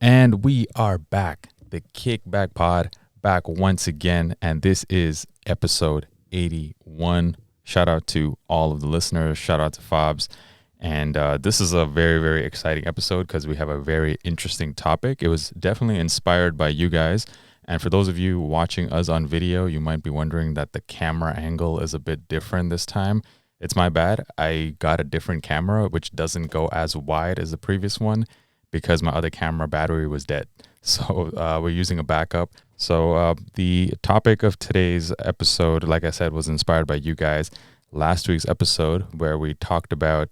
And we are back, the Kickback Pod, back once again. And this is episode 81. Shout out to all of the listeners. Shout out to Fabs. And this is a very, very exciting episode because we have a very interesting topic. It was definitely inspired by you guys. And for those of you watching us on video, you might be wondering that the camera angle is a bit different this time. It's my bad. I got a different camera, which doesn't go as wide as the previous one, because my other camera battery was dead. So we're using a backup. So the topic of today's episode, like I said, was inspired by you guys. Last week's episode where we talked about,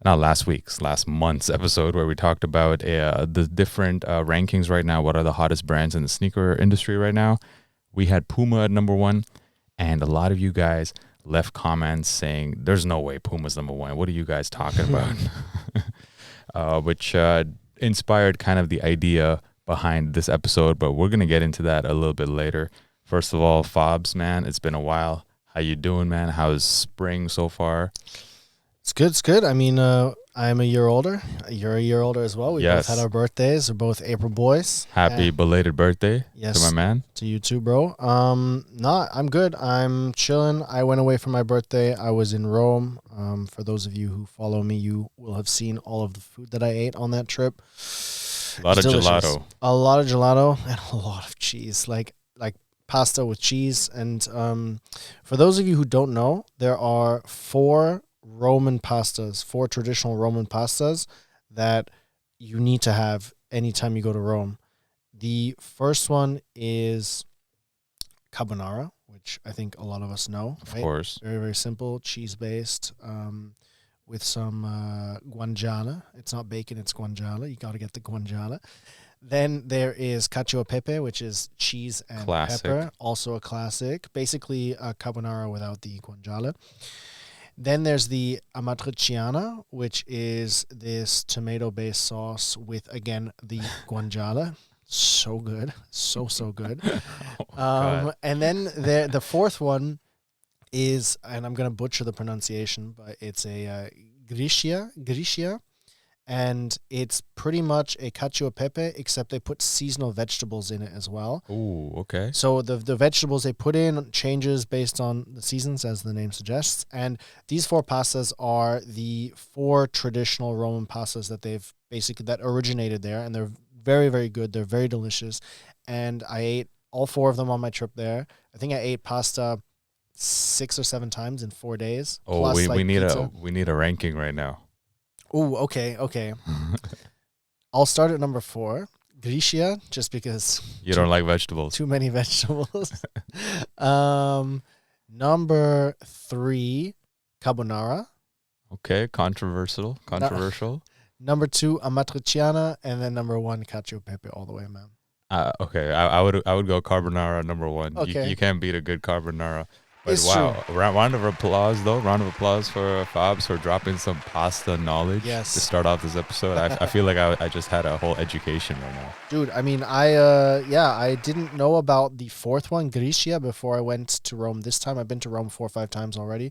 not last month's episode where we talked about the different rankings right now. What are the hottest brands in the sneaker industry right now? We had Puma at number one, and a lot of you guys left comments saying, there's no way Puma's number one. What are you guys talking about? Which inspired kind of the idea behind this episode, but we're going to get into that a little bit later. First of all, Fabs, man, it's been a while. How you doing, man? How's spring so far? It's good. I mean, I'm a year older. You're a year older as well. We both had our birthdays. We're both April boys. Happy belated birthday to my man. To you too, bro. I'm good. I'm chilling. I went away for my birthday. I was in Rome. For those of you who follow me, you will have seen all of the food that I ate on that trip. A lot of gelato. A lot of gelato and a lot of cheese, like pasta with cheese. And for those of you who don't know, there are four traditional Roman pastas that you need to have anytime you go to Rome. The first one is carbonara, which I think a lot of us know. Of course. Very, very simple, cheese-based, with some guanciale. It's not bacon, it's guanciale. You got to get the guanciale. Then there is cacio e pepe, which is cheese and pepper. Also a classic. Basically a carbonara without the guanciale. Then there's the amatriciana, which is this tomato-based sauce with, again, the guanciale. So good. So good. And then the fourth one is, and I'm going to butcher the pronunciation, but it's a griscia. And it's pretty much a cacio e pepe, except they put seasonal vegetables in it as well. Ooh, okay. So the vegetables they put in changes based on the seasons, as the name suggests. And these four pastas are the four traditional Roman pastas that originated there. And they're very, very good. They're very delicious. And I ate all four of them on my trip there. I think I ate pasta 6 or 7 times in 4 days. Oh, plus, we need a ranking right now. Oh, okay. I'll start at number 4, Griscia, just because you don't like vegetables. Too many vegetables. Number 3, carbonara. Okay, controversial. Number 2, amatriciana, and then number 1, cacio e pepe, all the way, man. Okay, I would go carbonara number 1. Okay. You can't beat a good carbonara. But it's wow, true. Round of applause for Fabs for dropping some pasta knowledge to start off this episode. I feel like I just had a whole education right now. Dude, I mean, I didn't know about the fourth one, Griscia, before I went to Rome this time. I've been to Rome 4 or 5 times already.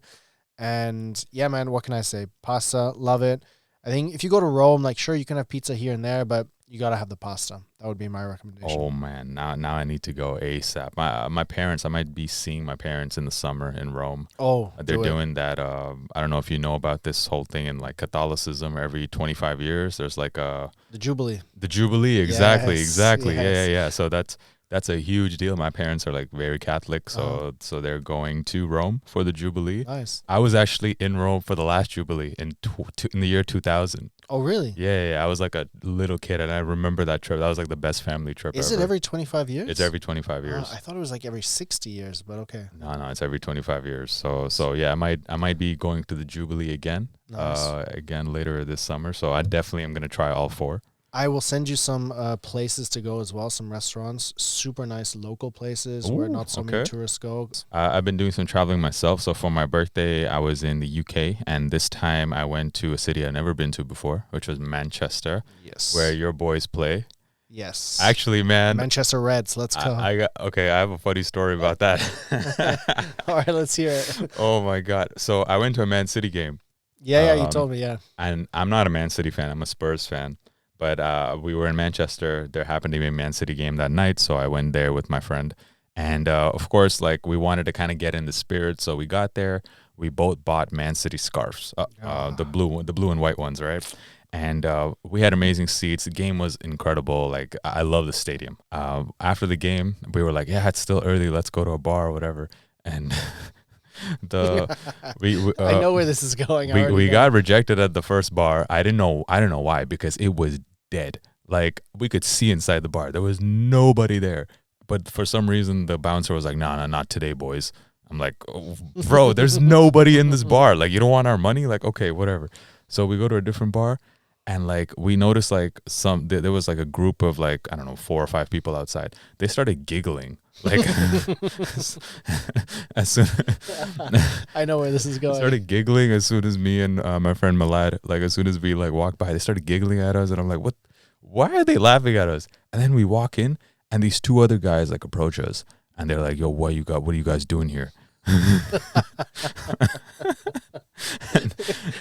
And yeah, man, what can I say? Pasta, love it. I think if you go to Rome, like, sure, you can have pizza here and there, but you got to have the pasta. That would be my recommendation. Oh, man. Now I need to go ASAP. My parents, I might be seeing my parents in the summer in Rome. Oh, they're doing that. I don't know if you know about this whole thing in, like, Catholicism. Every 25 years, there's, like, the Jubilee. The Jubilee, exactly. Yes. Yeah. So that's a huge deal. My parents are, like, very Catholic, so they're going to Rome for the Jubilee. Nice. I was actually in Rome for the last Jubilee in the year 2000. Oh, really? Yeah. I was like a little kid, and I remember that trip. That was like the best family trip ever. Is it every 25 years? It's every 25 years. I thought it was like every 60 years, but okay. No, it's every 25 years. So yeah, I might be going to the Jubilee again. Nice. Again later this summer. So I definitely am going to try all 4. I will send you some places to go as well, some restaurants, super nice local places where not so many tourists go. I've been doing some traveling myself. So for my birthday, I was in the UK, and this time I went to a city I've never been to before, which was Manchester, where your boys play. Yes. Actually, man. Manchester Reds, let's go. I have a funny story about that. All right, let's hear it. Oh, my God. So I went to a Man City game. Yeah, you told me, yeah. And I'm not a Man City fan. I'm a Spurs fan. But we were in Manchester. There happened to be a Man City game that night, so I went there with my friend. And of course, like we wanted to kind of get in the spirit, so we got there. We both bought Man City scarves, the blue and white ones, right? And we had amazing seats. The game was incredible. Like I love the stadium. After the game, we were like, "Yeah, it's still early. Let's go to a bar or whatever." And I know where this is going. We got rejected at the first bar. I don't know why, because it was dead. Like we could see inside the bar. There was nobody there. But for some reason, the bouncer was like, "No, not today, boys." I'm like, oh, "Bro, there's nobody in this bar. Like, you don't want our money? Like, okay, whatever." So we go to a different bar, and like we noticed like there was like a group of like, I don't know, 4 or 5 people outside. They started giggling. Like, as soon I know where this is going. Started giggling as soon as me and my friend Malad, like as soon as we like walked by, they started giggling at us, and I'm like, "What? Why are they laughing at us?" And then we walk in. And these 2 other guys like approach us, and they're like, "Yo, what are you guys doing here?" and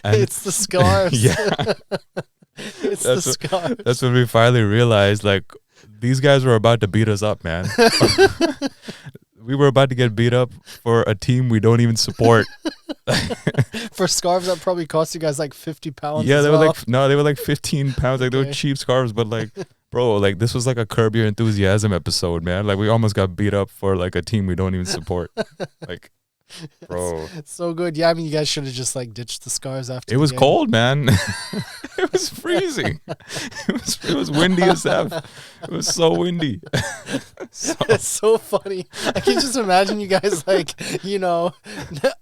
it's the scarves. Yeah, it's the scarves. That's when we finally realized, like, these guys were about to beat us up, man. We were about to get beat up for a team we don't even support. For scarves that probably cost you guys like 50 pounds. Yeah, they were like 15 pounds. Like, they were cheap scarves, but like, bro, like this was like a Curb Your Enthusiasm episode, man. Like we almost got beat up for like a team we don't even support. Like, bro, it's so good. Yeah, I mean, you guys should have just like ditched the scarves after. It was cold, man. It was freezing. It was windy as F. It was so windy. It's so funny. I can just imagine you guys like,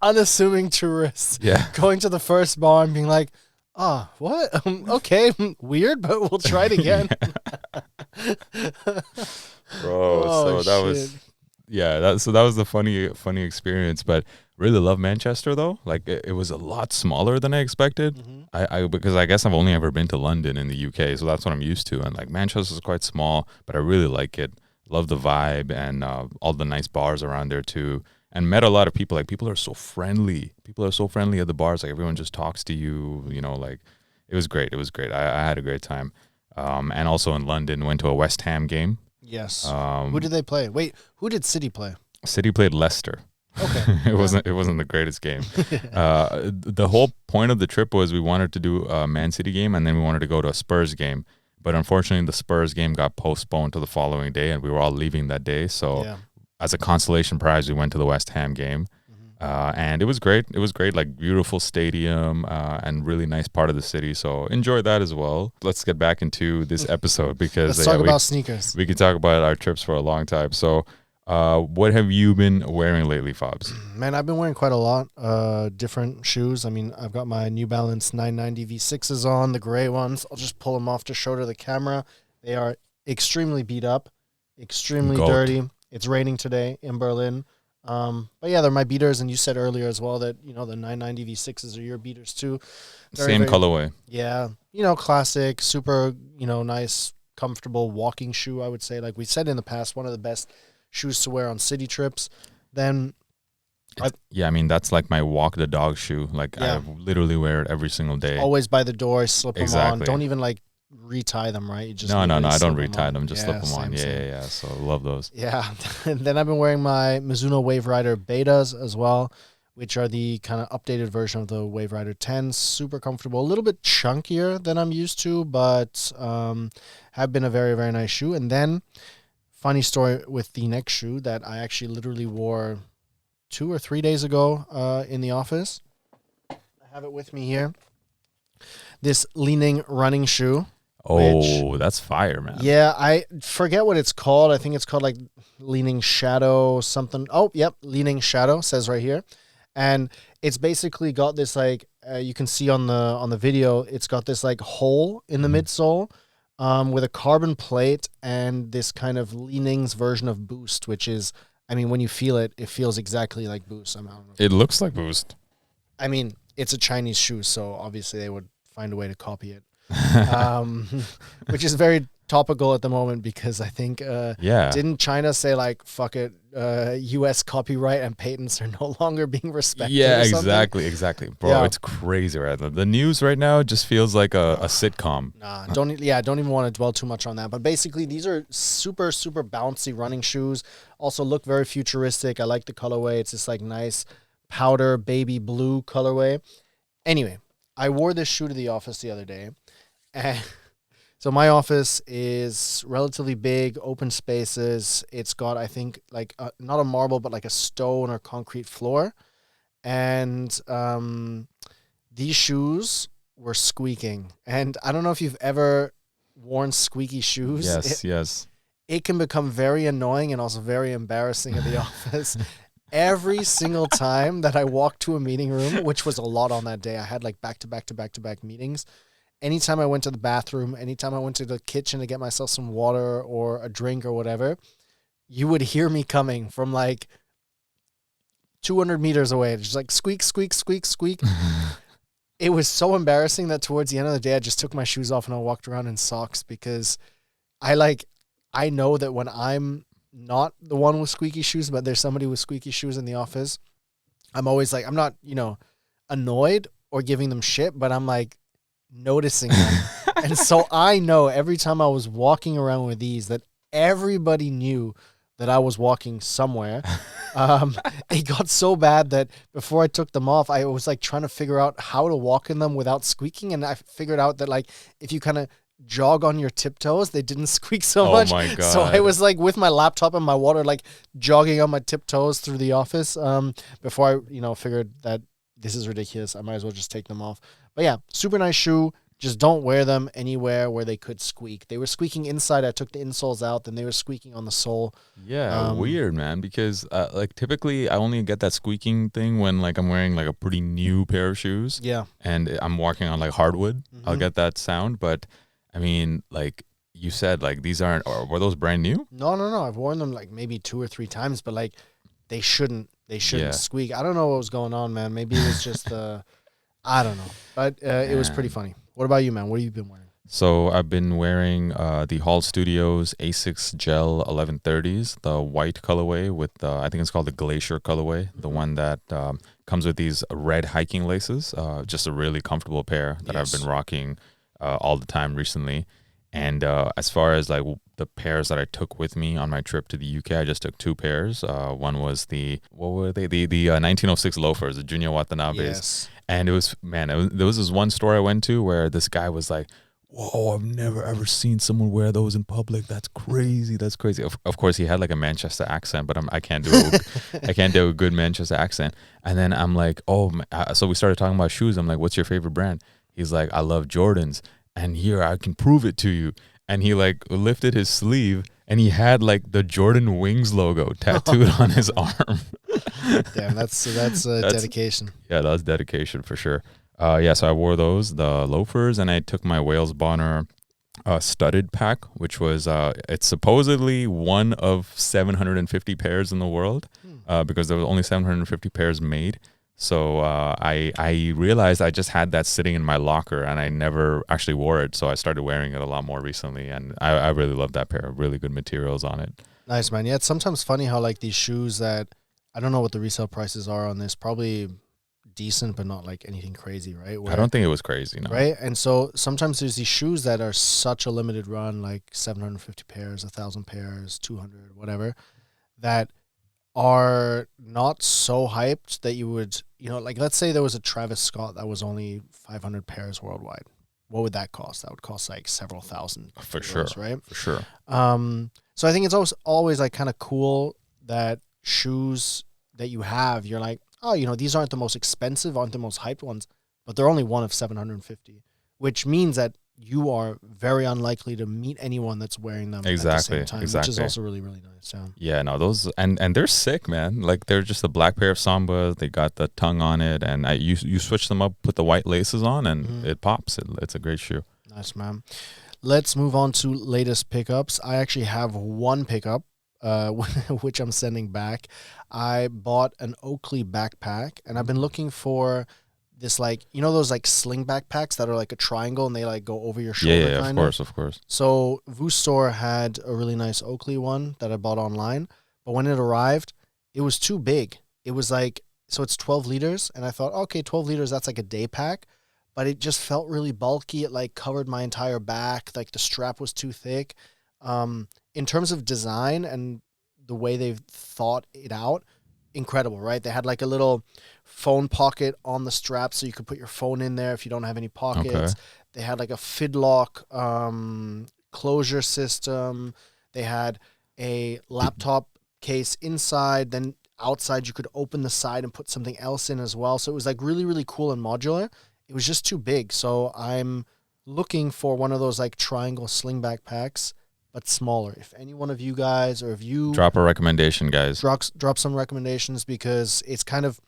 unassuming tourists, going to the first bar and being like, "Oh, what? Okay, weird, but we'll try it again." Bro, so that was, that was the funny experience. But really love Manchester though. Like it was a lot smaller than I expected. Mm-hmm. Because I guess I've only ever been to London in the UK, so that's what I'm used to. And like Manchester is quite small, but I really like it. Love the vibe and all the nice bars around there too. And met a lot of people. Like people are so friendly. People are so friendly at the bars. Like everyone just talks to you. Like it was great. It was great. I had a great time. And also in London, went to a West Ham game. Yes. Who did they play? Wait, who did City play? City played Leicester. Okay. It wasn't the greatest game. The whole point of the trip was we wanted to do a Man City game, and then we wanted to go to a Spurs game. But unfortunately, the Spurs game got postponed to the following day, and we were all leaving that day. So as a consolation prize, we went to the West Ham game. And it was great. It was great, like beautiful stadium and really nice part of the city. So enjoy that as well. Let's get back into this episode because let's talk about sneakers. We could talk about our trips for a long time. So what have you been wearing lately, Fabs? Man, I've been wearing quite a lot different shoes. I mean, I've got my New Balance 990 V6s on, the gray ones. I'll just pull them off to show to the camera. They are extremely beat up, extremely dirty. It's raining today in Berlin. But yeah, they're my beaters, and you said earlier as well that, the 990 V6s are your beaters too. Same colorway. Yeah. Classic, super, nice, comfortable walking shoe, I would say. Like we said in the past, one of the best shoes to wear on city trips. Then I mean, that's like my walk the dog shoe. Like I literally wear it every single day. Always by the door, slip them on. Don't even like retie them, right? You just no, I don't retie them. Just slip them on. Yeah. So I love those. Yeah. And then I've been wearing my Mizuno Wave Rider Betas as well, which are the kind of updated version of the Wave Rider 10s. Super comfortable, a little bit chunkier than I'm used to, but have been a very, very nice shoe. And then funny story with the next shoe that I actually literally wore 2 or 3 days ago in the office. I have it with me here. This Li-Ning running shoe. Oh, that's fire, man. Yeah, I forget what it's called. I think it's called like Li-Ning Shadow something. Oh, yep, Li-Ning Shadow says right here. And it's basically got this like you can see on the video, it's got this like hole in the midsole with a carbon plate and this kind of Li-Ning's version of Boost, which is, I mean, when you feel it, it feels exactly like Boost. It looks like Boost. I mean, it's a Chinese shoe, so obviously they would find a way to copy it. which is very topical at the moment because I think Yeah. didn't China say like fuck it, U.S. copyright and patents are no longer being respected? Yeah, or something? exactly. Bro, Yeah. it's crazy right now. The news right now just feels like a sitcom. Nah, don't even want to dwell too much on that. But basically, these are super bouncy running shoes. Also look very futuristic. I like the colorway. It's this like nice powder baby blue colorway. Anyway, I wore this shoe to the office the other day, and so my office is relatively big, open spaces. It's got, I think, like not a marble, but like a stone or concrete floor. And these shoes were squeaking. And I don't know if you've ever worn squeaky shoes. Yes. It can become very annoying and also very embarrassing at the office. Every single time that I walked to a meeting room, which was a lot on that day, I had like back to back meetings. Anytime I went to the bathroom, anytime I went to the kitchen to get myself some water or a drink or whatever, you would hear me coming from like 200 meters away. Just like squeak, squeak, squeak, squeak. It was so embarrassing that towards the end of the day, I just took my shoes off and I walked around in socks because I know that when I'm not the one with squeaky shoes, but there's somebody with squeaky shoes in the office, I'm always like, I'm not, annoyed or giving them shit, but I'm like noticing them. And so I know every time I was walking around with these that everybody knew that I was walking somewhere. It got so bad that before I took them off, I was like trying to figure out how to walk in them without squeaking. And I figured out that like, if you kind of jog on your tiptoes, they didn't squeak so much. Oh my God. So I was like with my laptop and my water, like jogging on my tiptoes through the office, before I, figured that this is ridiculous. I might as well just take them off. But yeah, super nice shoe. Just don't wear them anywhere where they could squeak. They were squeaking inside. I took the insoles out, then they were squeaking on the sole. Yeah, weird, man. Because like typically I only get that squeaking thing when like I'm wearing like a pretty new pair of shoes. Yeah. And I'm walking on like hardwood. I'll get that sound. But I mean, like you said, like these aren't, or were those brand new? No. I've worn them like maybe 2 or 3 times, but like they shouldn't squeak. I don't know what was going on, man. Maybe it was just I don't know. But it was pretty funny. What about you, man? What have you been wearing? So I've been wearing the Hall Studios Asics Gel 1130s, the white colorway with I think it's called the Glacier colorway, the one that comes with these red hiking laces. Just a really comfortable pair that I've been rocking all the time recently. And as far as like the pairs that I took with me on my trip to the UK, I just took 2 pairs. One was the 1906 loafers, the Junya Watanabes. Yes. And it was, man, there was this one store I went to where this guy was like, whoa, I've never ever seen someone wear those in public. That's crazy. That's crazy. Of course, he had like a Manchester accent, but I can't do a good Manchester accent. And then I'm like, so we started talking about shoes. I'm like, what's your favorite brand? He's like, I love Jordans. And here, I can prove it to you. And he like lifted his sleeve and he had like the Jordan Wings logo tattooed on his arm. Damn, that's dedication. Yeah, that's dedication for sure. So I wore those, the loafers, and I took my Wales Bonner studded pack, which was it's supposedly one of 750 pairs in the world, because there was only 750 pairs made. So I realized I just had that sitting in my locker and I never actually wore it. So I started wearing it a lot more recently, and I really love that pair. Really good materials on it. Nice, man. Yeah, it's sometimes funny how like these shoes that I don't know what the resale prices are on this, probably decent, but not like anything crazy, right? I don't think it was crazy, no. Right? And so sometimes there's these shoes that are such a limited run, like 750 pairs, 1,000 pairs, 200, whatever, that are not so hyped that you would, like let's say there was a Travis Scott that was only 500 pairs worldwide. What would that cost? That would cost like several thousand. For euros, sure. right? For sure. So I think it's always like kind of cool that shoes that you have, you're like, oh, these aren't the most expensive, aren't the most hyped ones, but they're only one of 750, which means that you are very unlikely to meet anyone that's wearing them at the same time, which is also really, really nice. Yeah, no, those, and they're sick, man. Like they're just a black pair of Sambas. They got the tongue on it, and you switch them up, put the white laces on, and it pops. It's a great shoe. Nice, man. Let's move on to latest pickups. I actually have one pickup, which I'm sending back. I bought an Oakley backpack, and I've been looking for this like, you know those like sling backpacks that are like a triangle and they like go over your shoulder? Yeah, of course, of course. So Voo Store had a really nice Oakley one that I bought online, but when it arrived, it was too big. It was like, so it's 12 liters, and I thought, okay, 12 liters, that's like a day pack, but it just felt really bulky. It like covered my entire back. Like the strap was too thick. In terms of design and the way they've thought it out, incredible, right? They had like a little phone pocket on the strap so you could put your phone in there if you don't have any pockets. Okay. They had like a fidlock closure system. They had a laptop case inside. Then outside you could open the side and put something else in as well. So it was like really, really cool and modular. It was just too big. So I'm looking for one of those like triangle sling backpacks, but smaller. If any one of you guys, or if you Drop a recommendation, guys. drop some recommendations, because it's kind of,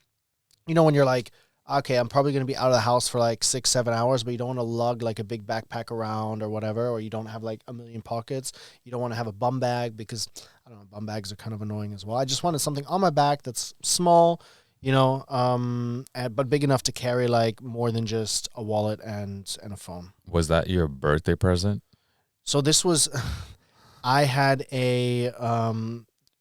you know, when you're like, okay, I'm probably going to be out of the house for like 6-7 hours, but you don't want to lug like a big backpack around or whatever, or you don't have like a million pockets. You don't want to have a bum bag, because I don't know, bum bags are kind of annoying as well. I just wanted something on my back that's small, you know, but big enough to carry like more than just a wallet and a phone. Was that your birthday present? So this was, I had a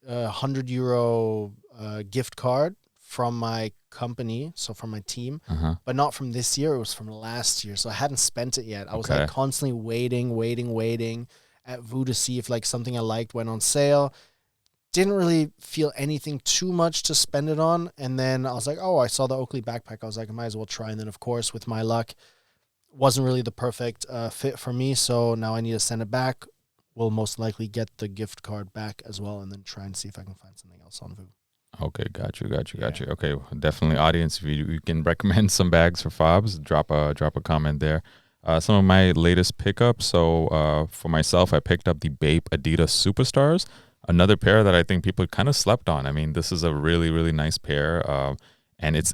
€100 gift card from my company, so from my team, but not from this year. It was from last year, so I hadn't spent it yet. I was like constantly waiting at Voo to see if like something I liked went on sale. Didn't really feel anything too much to spend it on, and then I was like, oh, I saw the Oakley backpack. I was like, I might as well try. And then of course, with my luck, wasn't really the perfect fit for me, so now I need to send it back. We'll most likely get the gift card back as well, and then try and see if I can find something else on Voo. Okay, got you. Okay, well, definitely, audience, if you can recommend some bags for Fabs, drop a comment there. Some of my latest pickups. So for myself, I picked up the Bape Adidas Superstars, another pair that I think people kind of slept on. I mean, this is a really, really nice pair. And it's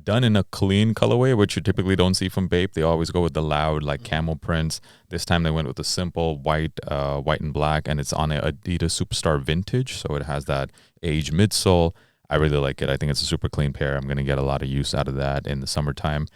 done in a clean colorway, which you typically don't see from Bape. They always go with the loud, like camel prints. This time they went with the simple white and black, and it's on a Adidas Superstar Vintage, so it has that aged midsole. I really like it. I think it's a super clean pair. I'm going to get a lot of use out of that in the summertime.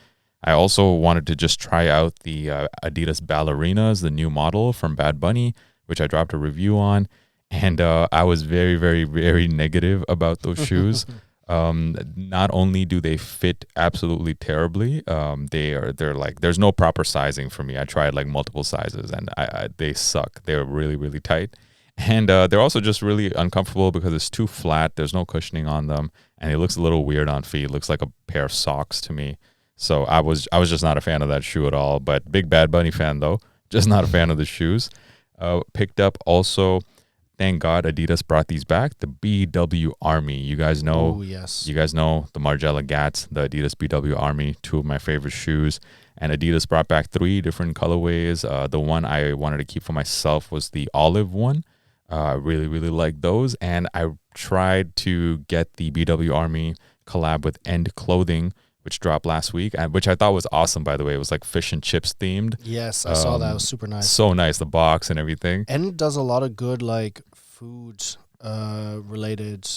I also wanted to just try out the Adidas Ballerinas, the new model from Bad Bunny, which I dropped a review on, and I was very, very, very negative about those shoes. Not only do they fit absolutely terribly, they're like, there's no proper sizing for me. I tried like multiple sizes, and they suck. They're really, really tight, and they're also just really uncomfortable because it's too flat. There's no cushioning on them, and it looks a little weird on feet. It looks like a pair of socks to me. So I was just not a fan of that shoe at all. But big Bad Bunny fan though, just not a fan of the shoes. Picked up also. Thank God Adidas brought these back. The BW Army. You guys know. Oh, yes. You guys know the Margiela Gats, the Adidas BW Army, two of my favorite shoes. And Adidas brought back 3 different colorways. The one I wanted to keep for myself was the olive one. I really, really like those. And I tried to get the BW Army collab with End Clothing, which dropped last week, and which I thought was awesome, by the way. It was like fish and chips themed. Yes, I saw that. It was super nice. So nice, the box and everything. And does a lot of good like food related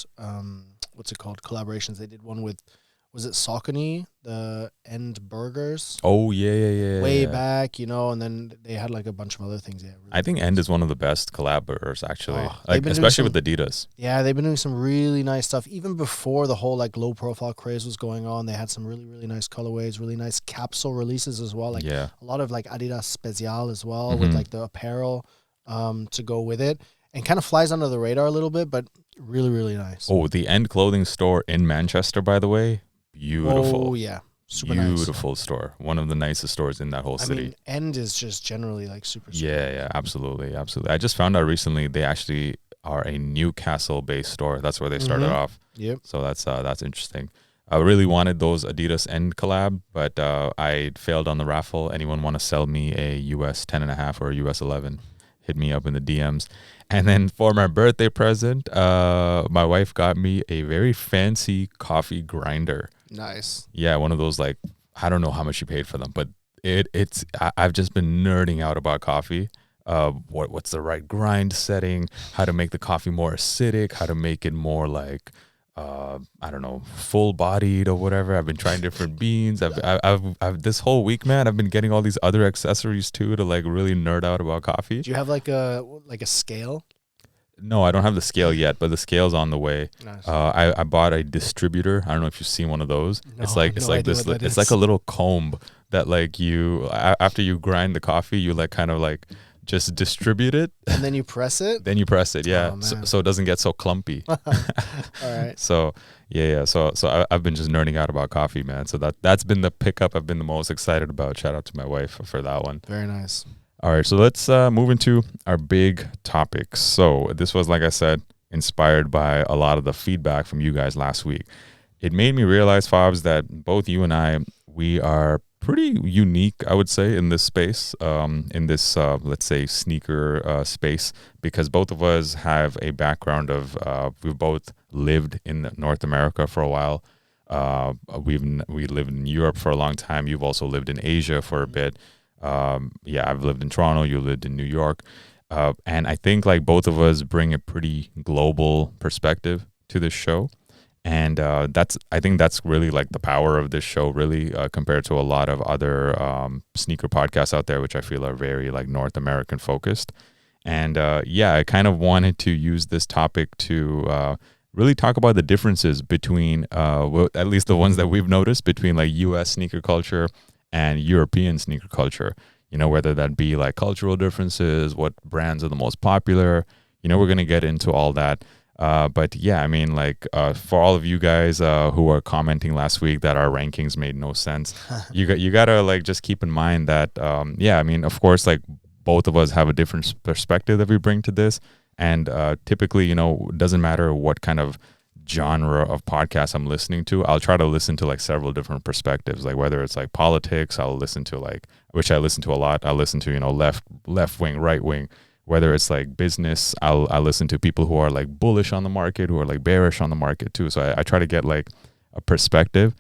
what's it called, collaborations. They did one with, was it Saucony, the End Burgers? Oh yeah. Way back, you know, and then they had like a bunch of other things. Yeah, really I think End is one of the best collabors actually, Oh, like especially with Adidas. Yeah, they've been doing some really nice stuff. Even before the whole like low profile craze was going on, they had some really, really nice colorways, really nice capsule releases as well. Like a lot of like Adidas Special as well, with like the apparel to go with it. And kind of flies under the radar a little bit, but really, really nice. Oh, the End Clothing store in Manchester, by the way. Beautiful. Oh, yeah. Super beautiful store. One of the nicest stores in that whole city. I mean, End is just generally like super. Yeah, absolutely. I just found out recently they actually are a Newcastle-based store. That's where they started off. Yep. So that's interesting. I really wanted those Adidas End collab, but I failed on the raffle. Anyone want to sell me a US 10.5 or a US 11? Hit me up in the DMs. And then for my birthday present, my wife got me a very fancy coffee grinder. Nice. Yeah, one of those, like, I don't know how much she paid for them, but I've just been nerding out about coffee. What's the right grind setting, how to make the coffee more acidic, how to make it more like I don't know, full bodied or whatever. I've been trying different beans. I've this whole week, man, I've been getting all these other accessories too to like really nerd out about coffee. Do you have like a scale? No, I don't have the scale yet, but the scale's on the way. Nice. I bought a distributor. I don't know if you've seen one of those. No, It's like this. It's like a little comb that like after you grind the coffee, you like kind of like just distribute it. And then you press it? Then you press it, yeah. Oh, so it doesn't get so clumpy. All right. So yeah. So I've been just nerding out about coffee, man. So that's been the pickup I've been the most excited about. Shout out to my wife for that one. Very nice. All right, so let's move into our big topics. So this was, like I said, inspired by a lot of the feedback from you guys last week. It made me realize, Fabs, that both you and I, we are pretty unique, I would say, in this space, in this, let's say, sneaker space, because both of us have a background of, we've both lived in North America for a while. We lived in Europe for a long time. You've also lived in Asia for a bit. I've lived in Toronto, you lived in New York. And I think like both of us bring a pretty global perspective to this show. And I think that's really like the power of this show, really, compared to a lot of other sneaker podcasts out there, which I feel are very like North American focused. And I kind of wanted to use this topic to really talk about the differences between, at least the ones that we've noticed, between like US sneaker culture and European sneaker culture. You know, whether that be like cultural differences, what brands are the most popular. You know, we're going to get into all that. But yeah, I mean, like for all of you guys who were commenting last week that our rankings made no sense, you gotta like just keep in mind that I mean, of course, like both of us have a different perspective that we bring to this, and typically, you know, it doesn't matter what kind of genre of podcast I'm listening to, I'll try to listen to like several different perspectives. Like whether it's like politics, I'll listen to like, which I listen to a lot. I'll listen to, you know, left wing, right wing. Whether it's like business, I'll listen to people who are like bullish on the market, who are like bearish on the market too. So I try to get like a perspective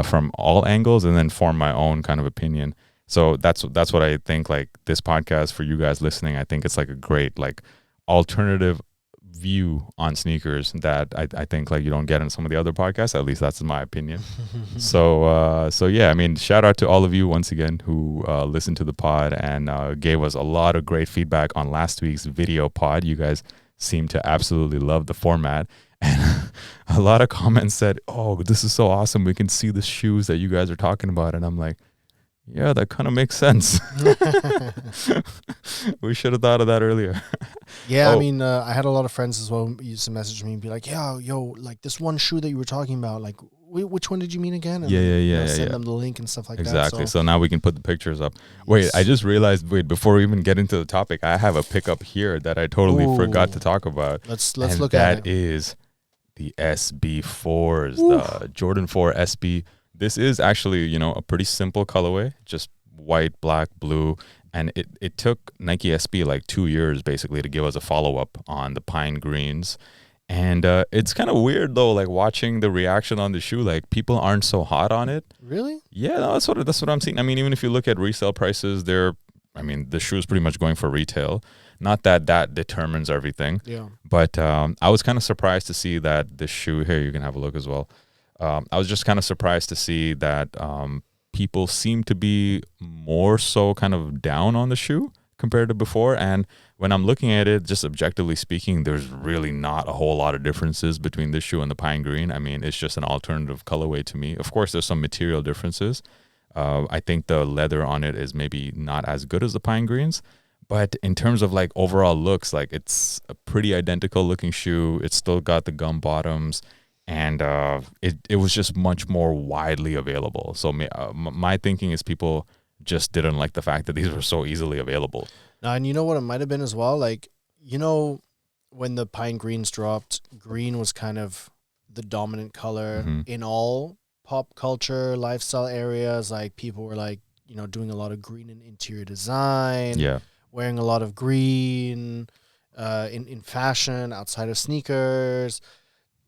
from all angles and then form my own kind of opinion. So that's what I think, like this podcast for you guys listening, I think it's like a great like alternative view on sneakers that I think like you don't get in some of the other podcasts. At least that's my opinion. So yeah, I mean, shout out to all of you once again who listened to the pod and gave us a lot of great feedback on last week's video pod. You guys seem to absolutely love the format, and a lot of comments said, "Oh, this is so awesome! We can see the shoes that you guys are talking about." And I'm like, yeah, that kind of makes sense. We should have thought of that earlier. Yeah, I mean, I had a lot of friends as well who used to message me and be like, "Yeah, yo, like this one shoe that you were talking about, like, which one did you mean again?" And send them the link and stuff like that. Exactly. So now we can put the pictures up. Wait, I just realized. Wait, before we even get into the topic, I have a pickup here that I totally forgot to talk about. Let's look at it. That is the SB4s, the Jordan 4 SB. This is actually, you know, a pretty simple colorway, just white, black, blue. And it took Nike SB like 2 years basically to give us a follow-up on the pine greens. And it's kind of weird though, like watching the reaction on the shoe, like people aren't so hot on it. Really? Yeah, no, that's what I'm seeing. I mean, even if you look at resale prices, the shoe is pretty much going for retail. Not that determines everything. Yeah. But I was kind of surprised to see that this shoe here, you can have a look as well. I was just kind of surprised to see that people seem to be more so kind of down on the shoe compared to before. And when I'm looking at it, just objectively speaking, there's really not a whole lot of differences between this shoe and the pine green. I mean, it's just an alternative colorway to me. Of course, there's some material differences. I think the leather on it is maybe not as good as the pine greens. But in terms of like overall looks, like it's a pretty identical looking shoe. It's still got the gum bottoms. And it was just much more widely available. So my thinking is people just didn't like the fact that these were so easily available. Now, and you know what it might have been as well? Like, you know, when the pine greens dropped, green was kind of the dominant color in all pop culture, lifestyle areas. Like people were like, you know, doing a lot of green in interior design, wearing a lot of green in fashion outside of sneakers.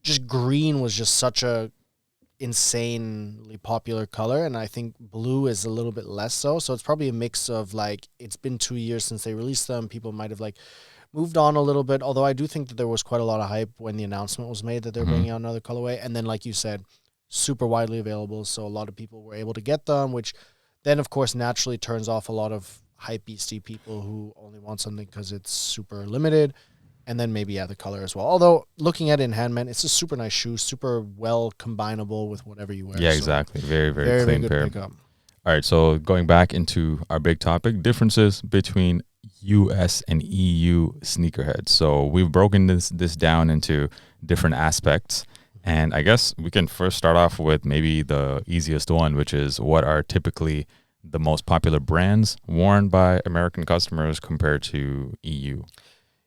Just green was just such a insanely popular color, and I think blue is a little bit less so. So it's probably a mix of like, it's been 2 years since they released them. People might have like moved on a little bit, although I do think that there was quite a lot of hype when the announcement was made that they're bringing out another colorway. And then, like you said, super widely available, so a lot of people were able to get them, which then, of course, naturally turns off a lot of hype-beastie people who only want something because it's super limited. And then maybe, the color as well. Although, looking at it in hand, man, it's a super nice shoe, super well combinable with whatever you wear. Yeah, exactly. Very, very clean good pair. pickup. All right, so going back into our big topic, differences between US and EU sneakerheads. So we've broken this down into different aspects. And I guess we can first start off with maybe the easiest one, which is what are typically the most popular brands worn by American customers compared to EU.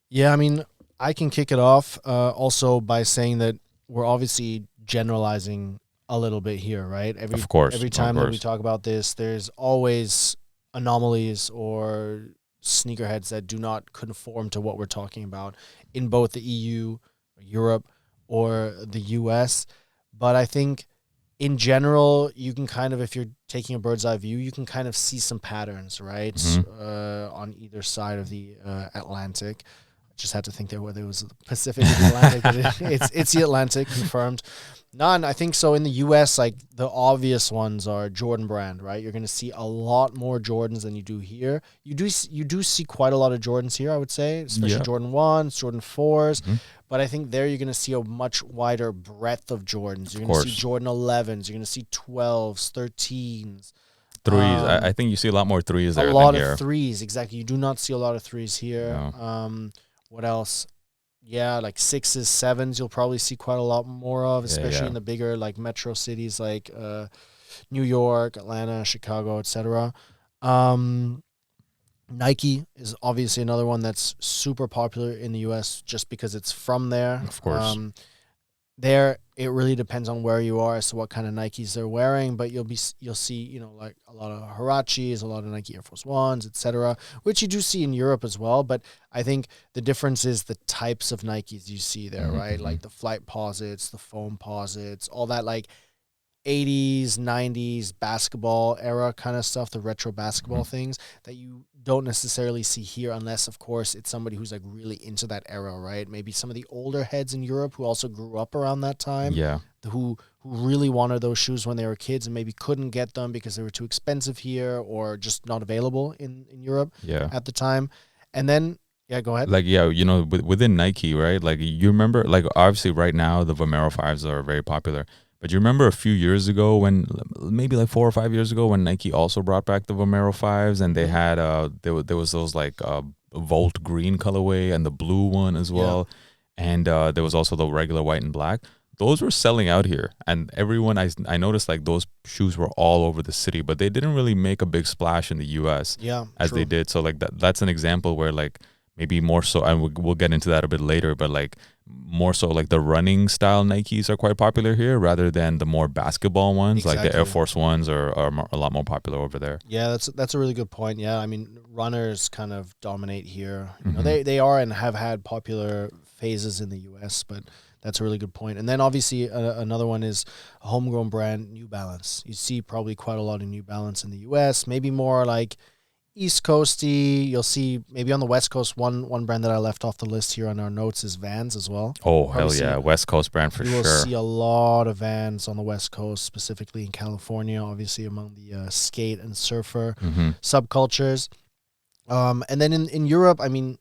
Yeah, I mean, I can kick it off also by saying that we're obviously generalizing a little bit here, right? Of course. Every time that we talk about this, there's always anomalies or sneakerheads that do not conform to what we're talking about in both the EU, Europe, or the US. But I think in general, you can kind of, if you're taking a bird's eye view, you can kind of see some patterns, right? On either side of the Atlantic. Just had to think there whether it was the Pacific or the Atlantic, but it's the Atlantic, confirmed. None, I think so. In the U.S., like the obvious ones are Jordan brand, right? You're going to see a lot more Jordans than you do here. You do see quite a lot of Jordans here, I would say, especially Jordan 1s, Jordan 4s. But I think there you're going to see a much wider breadth of Jordans. You're going to see Jordan 11s. You're going to see 12s, 13s. Threes. I think you see a lot more threes there. A lot of threes, exactly. You do not see a lot of threes here. No. What else? Yeah, like 6s, 7s, you'll probably see quite a lot more of, especially in the bigger like metro cities like New York, Atlanta, Chicago, etc. Nike is obviously another one that's super popular in the U.S. just because it's from there. Of course. There, it really depends on where you are as to what kind of Nikes they're wearing, but you'll see, like a lot of Huaraches, a lot of Nike Air Force Ones, etc., which you do see in Europe as well. But I think the difference is the types of Nikes you see there, right? Like the flight posits, the foam posits, all that like 80s, 90s basketball era kind of stuff, the retro basketball things that you don't necessarily see here unless, of course, it's somebody who's like really into that era, right? Maybe some of the older heads in Europe who also grew up around that time, who really wanted those shoes when they were kids and maybe couldn't get them because they were too expensive here or just not available in Europe at the time. And then, go ahead. Like, within Nike, right? Like, you remember, like, obviously right now the Vomero 5s are very popular. But you remember a few years ago maybe like 4 or 5 years ago when Nike also brought back the Vomero 5s and they had, there was those like Volt green colorway and the blue one as well. And there was also the regular white and black. Those were selling out here. And everyone, I noticed like those shoes were all over the city, but they didn't really make a big splash in the US as they did. So like that's an example where like, maybe more so, and we'll get into that a bit later, but like more so like the running style Nikes are quite popular here rather than the more basketball ones. Like the Air Force Ones are a lot more popular over there. Yeah, that's a really good point. Yeah, I mean, runners kind of dominate here. You know, they are and have had popular phases in the US, but that's a really good point. And then obviously another one is a homegrown brand, New Balance. You see probably quite a lot of New Balance in the US, maybe more like East Coasty. You'll see maybe on the West Coast, one brand that I left off the list here on our notes is Vans as well. Oh, hell yeah. West Coast brand for sure. You will see a lot of Vans on the West Coast, specifically in California, obviously among the skate and surfer subcultures. And then in Europe, I mean,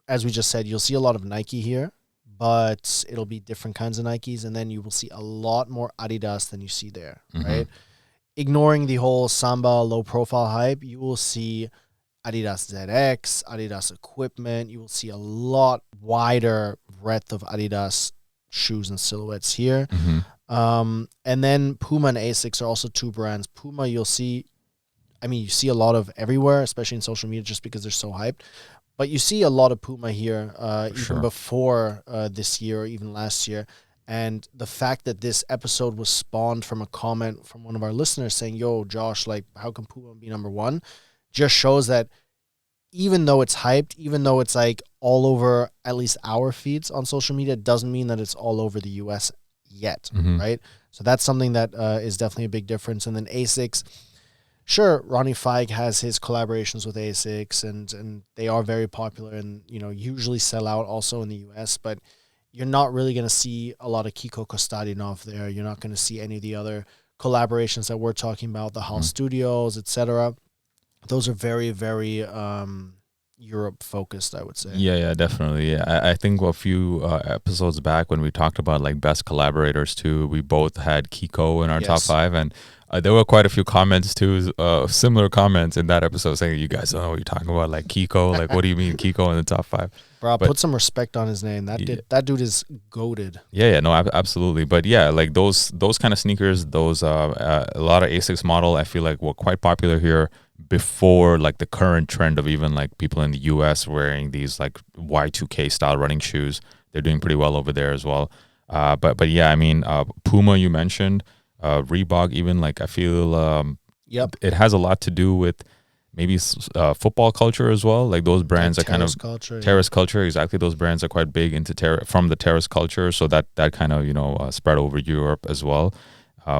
as we just said, you'll see a lot of Nike here, but it'll be different kinds of Nikes. And then you will see a lot more Adidas than you see there, right? Ignoring the whole Samba low profile hype, you will see Adidas ZX, Adidas equipment. You will see a lot wider breadth of Adidas shoes and silhouettes here. And then Puma and Asics are also two brands. Puma, you see a lot of everywhere, especially in social media, just because they're so hyped. But you see a lot of Puma here, even before this year or even last year. And the fact that this episode was spawned from a comment from one of our listeners saying, yo, Josh, like, how can Puma be number one? Just shows that even though it's hyped, even though it's like all over at least our feeds on social media, it doesn't mean that it's all over the US yet, right? So that's something that is definitely a big difference. And then Asics, sure, Ronnie Fike has his collaborations with ASICS, and they are very popular and, usually sell out also in the US, but you're not really going to see a lot of Kiko Kostadinov there. You're not going to see any of the other collaborations that we're talking about, the House Studios, etc. Those are very, very Europe focused, I would say. Yeah, definitely. Yeah. I think a few episodes back when we talked about like best collaborators too, we both had Kiko in our top 5, and there were quite a few comments too, similar comments in that episode saying, you guys don't know what you're talking about, like Kiko, like what do you mean Kiko in the top 5? Bro, put some respect on his name. That dude is goated. Yeah, no, absolutely. But yeah, like those kind of sneakers, those a lot of ASICS model, I feel like were quite popular here before like the current trend of even like people in the US wearing these like Y2K style running shoes. They're doing pretty well over there as well. But yeah, I mean, Puma you mentioned, Reebok even, like I feel it has a lot to do with maybe football culture as well. Like those brands like are kind of terrace culture. Exactly, those brands are quite big into from the terrace culture. So that kind of spread over Europe as well,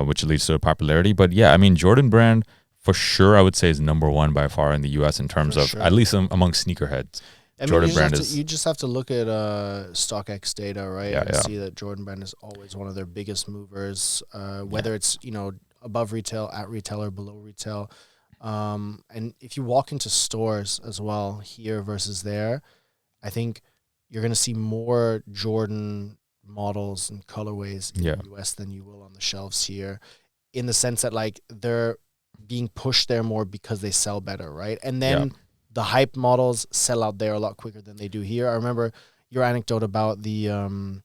which leads to the popularity. But yeah, I mean Jordan brand for sure I would say is number 1 by far in the US in terms of at least among sneakerheads. Jordan brand you just have to look at StockX data, right? And see that Jordan brand is always one of their biggest movers, whether it's above retail, at retail, or below retail. And if you walk into stores as well here versus there, I think you're going to see more Jordan models and colorways in the US than you will on the shelves here, in the sense that like they're being pushed there more because they sell better, right? And then the hype models sell out there a lot quicker than they do here. I remember your anecdote about the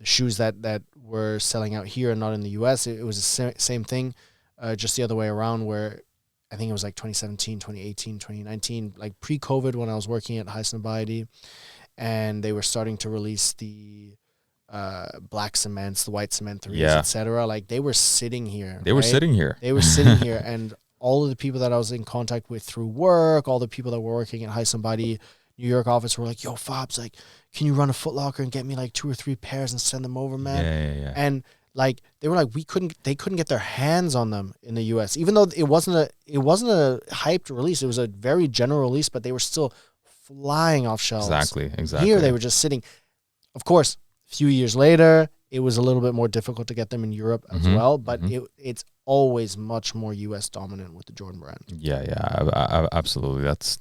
shoes that were selling out here and not in the US. It was the same thing, just the other way around, where I think it was like 2017, 2018, 2019, like pre-COVID, when I was working at Highsnobiety, and they were starting to release the black cements, the white cement 3s, etc. Like they were sitting here. They were sitting here. And all of the people that I was in contact with through work, all the people that were working at Highsnobiety New York office were like, yo, Fabs, like, can you run a Foot Locker and get me like 2 or 3 pairs and send them over, man? Yeah. And like they were like, they couldn't get their hands on them in the US, even though it wasn't a hyped release. It was a very general release, but they were still flying off shelves. Exactly. Here they were just sitting. Of course, a few years later, it was a little bit more difficult to get them in Europe as well, but it's always much more US dominant with the Jordan brand. Yeah, absolutely. That's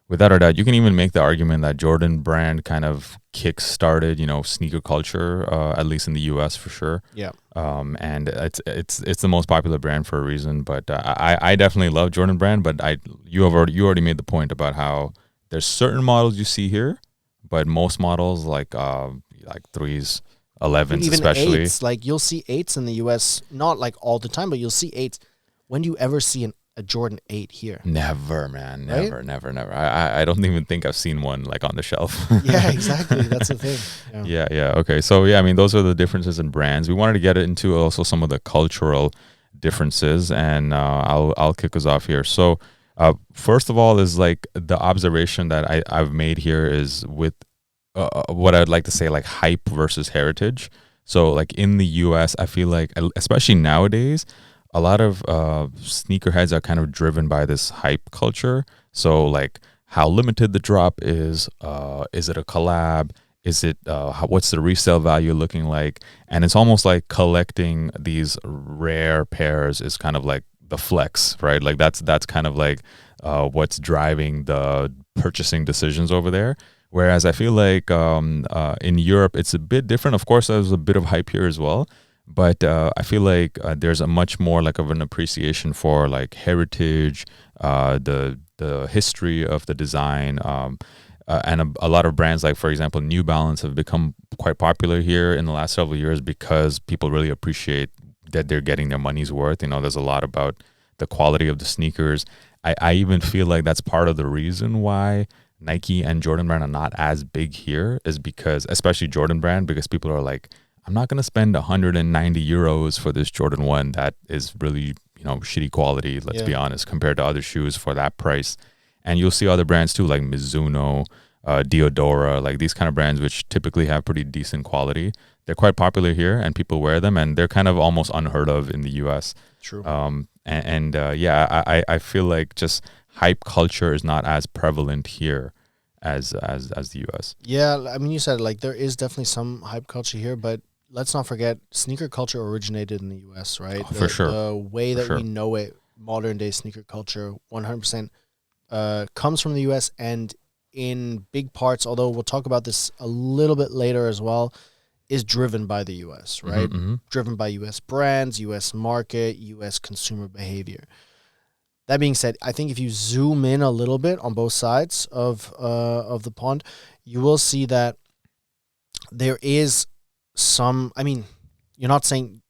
without a doubt. You can even make the argument that Jordan brand kind of kick-started, sneaker culture, at least in the US for sure. Yeah. And it's the most popular brand for a reason. But I definitely love Jordan brand. But you already made the point about how there's certain models you see here, but most models like 3s, 11s, even especially 8s, like you'll see 8s in the US, not like all the time, but you'll see 8s. When do you ever see a Jordan 8 here? Never, man. Never, right? never. I don't even think I've seen one like on the shelf. Yeah, exactly. That's the thing. Yeah. Okay. So yeah, I mean, those are the differences in brands. We wanted to get into also some of the cultural differences, and I'll kick us off here. So first of all is like the observation that I've made here is with what I'd like to say, like hype versus heritage. So like in the US, I feel like, especially nowadays, a lot of sneakerheads are kind of driven by this hype culture. So like how limited the drop is it a collab? Is it what's the resale value looking like? And it's almost like collecting these rare pairs is kind of like the flex, right? Like that's kind of like what's driving the purchasing decisions over there. Whereas I feel like in Europe, it's a bit different. Of course, there's a bit of hype here as well. But I feel like there's a much more like of an appreciation for like heritage, the history of the design, and a lot of brands like, for example, New Balance have become quite popular here in the last several years because people really appreciate that they're getting their money's worth. There's a lot about the quality of the sneakers. I even feel like that's part of the reason why Nike and Jordan brand are not as big here, is because, especially Jordan brand, because people are like, I'm not going to spend 190 euros for this Jordan 1 that is really, shitty quality, let's be honest, compared to other shoes for that price. And you'll see other brands too, like Mizuno, Diodora, like these kind of brands, which typically have pretty decent quality. They're quite popular here, and people wear them, and they're kind of almost unheard of in the U.S. True. I feel like just hype culture is not as prevalent here as the U.S. Yeah, I mean, you said like there is definitely some hype culture here, but let's not forget sneaker culture originated in the U.S., right? For sure. The way that we know it, modern day sneaker culture, 100% comes from the U.S. and in big parts, although we'll talk about this a little bit later as well, is driven by the U.S., right? Driven by U.S. brands, U.S. market, U.S. consumer behavior. That being said, I think if you zoom in a little bit on both sides of the pond, you will see that there is some. I mean, we're not saying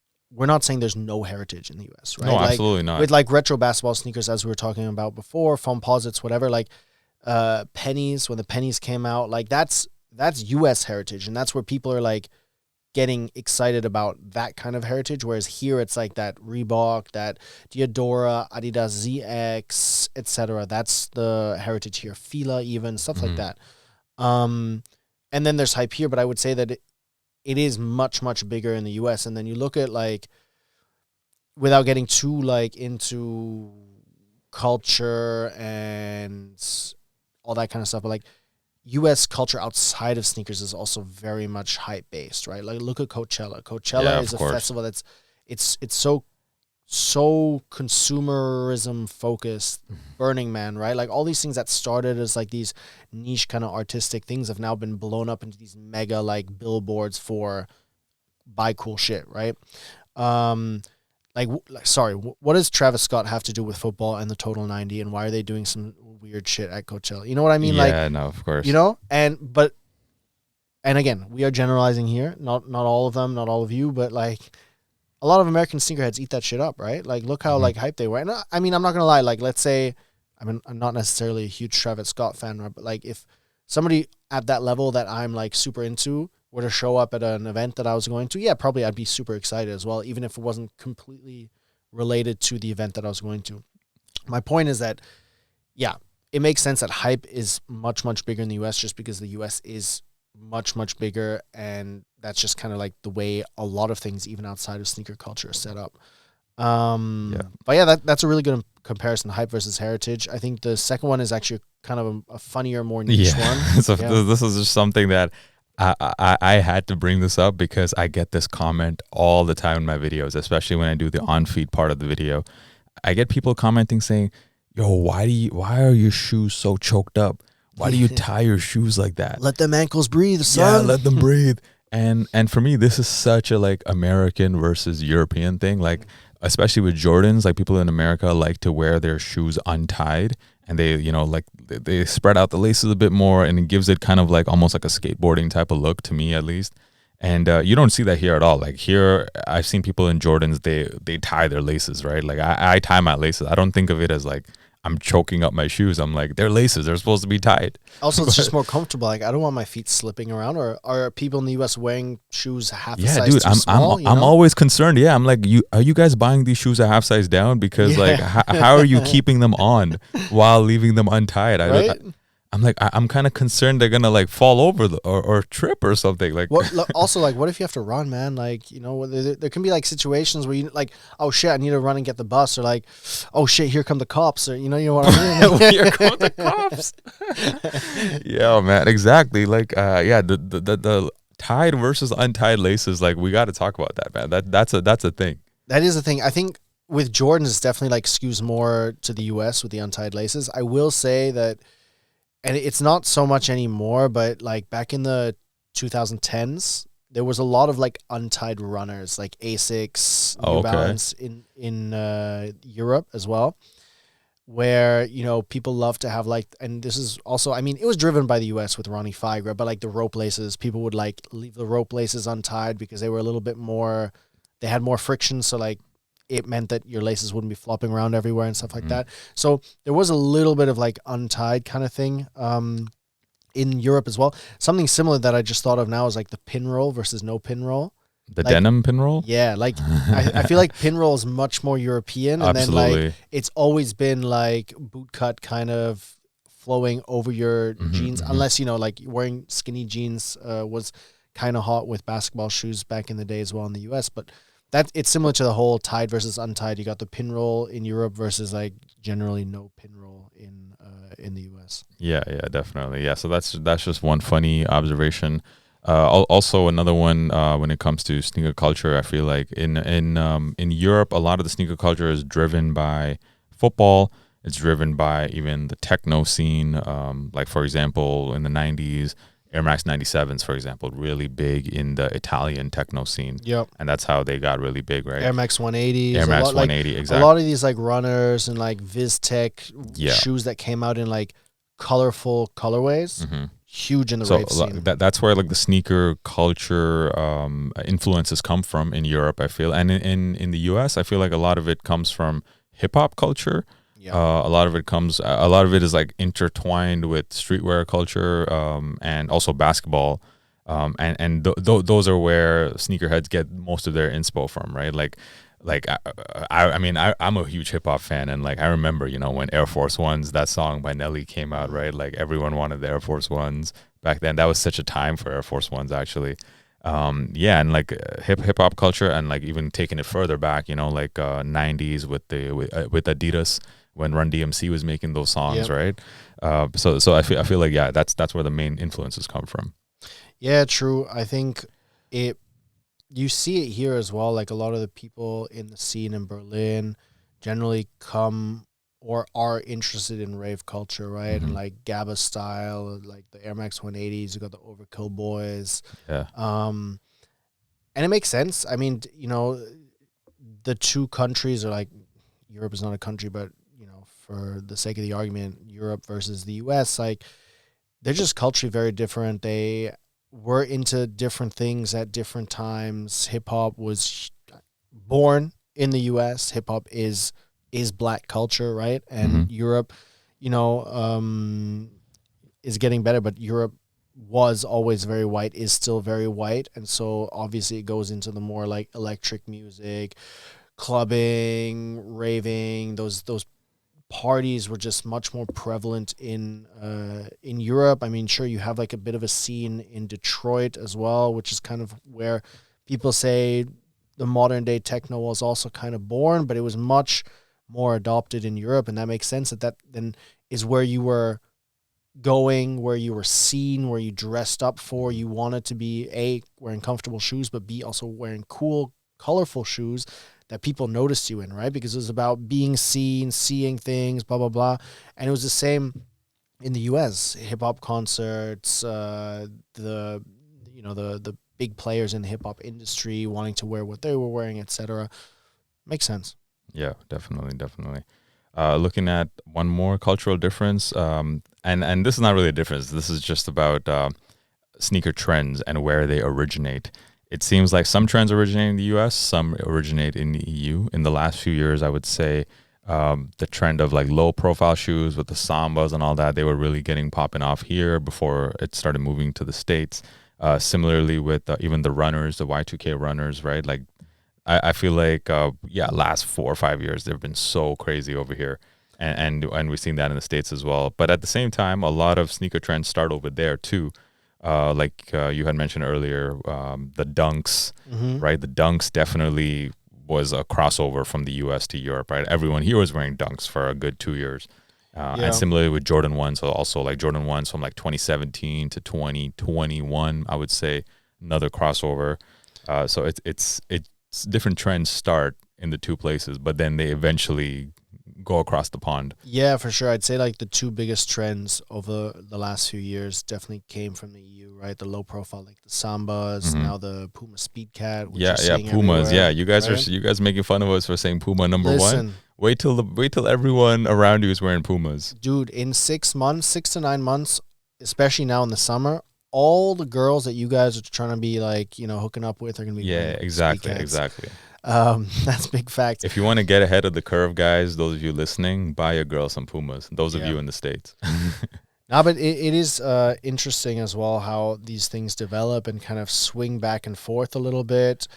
there's no heritage in the U.S., right? No, absolutely not. With like retro basketball sneakers, as we were talking about before, Foamposites, whatever, like pennies, when the pennies came out, like that's U.S. heritage, and that's where people are like getting excited about that kind of heritage, whereas here it's like that Reebok, that Diodora, Adidas ZX, etc. That's the heritage here. Fila, even stuff like that. And then there's hype here, but I would say that it is much, much bigger in the US. And then you look at like, without getting too like into culture and all that kind of stuff, but like U.S. culture outside of sneakers is also very much hype based, right? Like look at Coachella. Coachella is a festival that's it's so consumerism focused. Burning Man, right? Like all these things that started as like these niche kind of artistic things have now been blown up into these mega like billboards for buy cool shit, right? What does Travis Scott have to do with football and the Total 90, and why are they doing some weird shit at Coachella? You know what I mean? Yeah, no, of course. You know, and again, we are generalizing here. Not all of them, not all of you, but like a lot of American sneakerheads eat that shit up, right? Like look how like hyped they were. And I mean, I'm not gonna lie. Like let's say, I'm not necessarily a huge Travis Scott fan, right? But like if somebody at that level that I'm like super into were to show up at an event that I was going to, yeah, probably I'd be super excited as well, even if it wasn't completely related to the event that I was going to. My point is that, yeah, it makes sense that hype is much, much bigger in the U.S. just because the U.S. is much, much bigger, and that's just kind of like the way a lot of things, even outside of sneaker culture, are set up. But yeah, that's a really good comparison, hype versus heritage. I think the second one is actually kind of a funnier, more niche one. So this is just something that I had to bring this up because I get this comment all the time in my videos, especially when I do the on-feed part of the video. I get people commenting saying, yo, why are your shoes so choked up? Why do you tie your shoes like that? Let them ankles breathe, son. Yeah, let them breathe. And for me, this is such a like American versus European thing. Like, especially with Jordans, like people in America like to wear their shoes untied, and they, you know, like they spread out the laces a bit more, and it gives it kind of like almost like a skateboarding type of look, to me at least. And you don't see that here at all. Like here, I've seen people in Jordans, they tie their laces, right? Like I tie my laces. I don't think of it as like I'm choking up my shoes. I'm like, they're laces. They're supposed to be tied. Also, it's just more comfortable. Like, I don't want my feet slipping around. Or are people in the U.S. wearing shoes half a size too small? I'm always concerned. Yeah, I'm like, are you guys buying these shoes a half size down? Because like, how are you keeping them on while leaving them untied? I'm like, I'm kind of concerned they're gonna like fall over or trip or something. Like, also, like, what if you have to run, man? Like, you know, there can be like situations where you like, oh shit, I need to run and get the bus, or like, oh shit, here come the cops, or you know what I mean? Here come the cops. Yeah, man, exactly. Like, the tied versus untied laces. Like, we got to talk about that, man. That's a thing. That is a thing. I think with Jordans, it's definitely like skews more to the U.S. with the untied laces. I will say that. And it's not so much anymore, but like back in the 2010s, there was a lot of like untied runners, like Asics, New Balance in Europe as well, where, you know, people love to have like, and this is also, I mean, it was driven by the US with Ronnie Figra, but like the rope laces, people would like leave the rope laces untied because they were a little bit more, they had more friction. So like, it meant that your laces wouldn't be flopping around everywhere and stuff like that. So there was a little bit of like untied kind of thing in Europe as well. Something similar that I just thought of now is like the pin roll versus no pin roll. The like, denim pin roll? Yeah, like I feel like pin roll is much more European. And Absolutely. Then like it's always been like boot cut kind of flowing over your jeans, mhm. unless, like wearing skinny jeans was kind of hot with basketball shoes back in the day as well in the US. But it's similar to the whole tied versus untied. You got the pin roll in Europe versus like generally no pin roll in the US. Yeah, definitely. Yeah, so that's just one funny observation. Also, another one when it comes to sneaker culture, I feel like in Europe, a lot of the sneaker culture is driven by football. It's driven by even the techno scene. Like for example, in the '90s, Air Max 97s, for example, really big in the Italian techno scene, Yep. and that's how they got really big, right? Air Max 180s. Air Max a lot, 180, like, exactly. A lot of these like runners and like VizTech Yeah. shoes that came out in like colorful colorways. Mm-hmm. Huge in the So rave scene. that's where like the sneaker culture influences come from in Europe, I feel, and in the US, I feel like a lot of it comes from hip hop culture. Yeah. A lot of it is like intertwined with streetwear culture, and also basketball, and those are where sneakerheads get most of their inspo from, right? I'm a huge hip hop fan, and like I remember, when Air Force Ones, that song by Nelly came out, right? Like everyone wanted the Air Force Ones back then. That was such a time for Air Force Ones, actually. And like hip hop culture, and like even taking it further back, like '90s with Adidas when Run DMC was making those songs, Yep. right? So I feel like that's where the main influences come from. Yeah, true. I think you see it here as well. Like a lot of the people in the scene in Berlin generally come or are interested in rave culture, right? Mhm. And like GABA style, like the Air Max 180s, you got the Overkill Boys. Yeah. And it makes sense. I mean, the two countries are like, Europe is not a country, but, for the sake of the argument, Europe versus the US, like they're just culturally very different. They were into different things at different times. Hip hop was born in the US. Hip hop is black culture, right? And Mhm. Europe, is getting better, but Europe was always very white, is still very white, and so obviously it goes into the more like electric music, clubbing, raving. Those parties were just much more prevalent in Europe. I mean, sure, you have like a bit of a scene in Detroit as well, which is kind of where people say the modern day techno was also kind of born, but it was much more adopted in Europe, and that makes sense that then is where you were going, where you were seen, where you dressed up for. You wanted to be A, wearing comfortable shoes, but B, also wearing cool, colorful shoes that people noticed you in, right? Because it was about being seen, seeing things, blah, blah, blah. And it was the same in the US, hip hop concerts, the big players in the hip hop industry wanting to wear what they were wearing, etc. Makes sense. Yeah, definitely. Looking at one more cultural difference, and this is not really a difference. This is just about sneaker trends and where they originate. It seems like some trends originate in the U.S., some originate in the EU. In the last few years, I would say the trend of like low-profile shoes with the Sambas and all that, they were really getting popping off here before it started moving to the States. Similarly with even the runners, the Y2K runners, right? Like I feel like last 4 or 5 years they've been so crazy over here, and we've seen that in the States as well. But at the same time, a lot of sneaker trends start over there too. You had mentioned earlier, the Dunks, right? The Dunks definitely was a crossover from the U.S. to Europe, right? Everyone here was wearing Dunks for a good 2 years. And similarly with Jordan 1s, so also like Jordan 1s from like 2017 to 2021, I would say another crossover. So it's different trends start in the two places, but then they eventually go across the pond. Yeah, for sure. I'd say like the two biggest trends over the last few years definitely came from the EU, right? The low profile, like the Sambas, now the Puma Speed Cat. Which Yeah, Pumas. Yeah, you guys right? you guys making fun of us for saying Puma number Listen, one. Wait till everyone around you is wearing Pumas. Dude, in 6 months, 6 to 9 months, especially now in the summer, all the girls that you guys are trying to be like, hooking up with are gonna be wearing exactly. That's big fact. If you want to get ahead of the curve, guys, those of you listening, buy your girl some Pumas. Those of you in the States. No, but it is interesting as well how these things develop and kind of swing back and forth a little bit.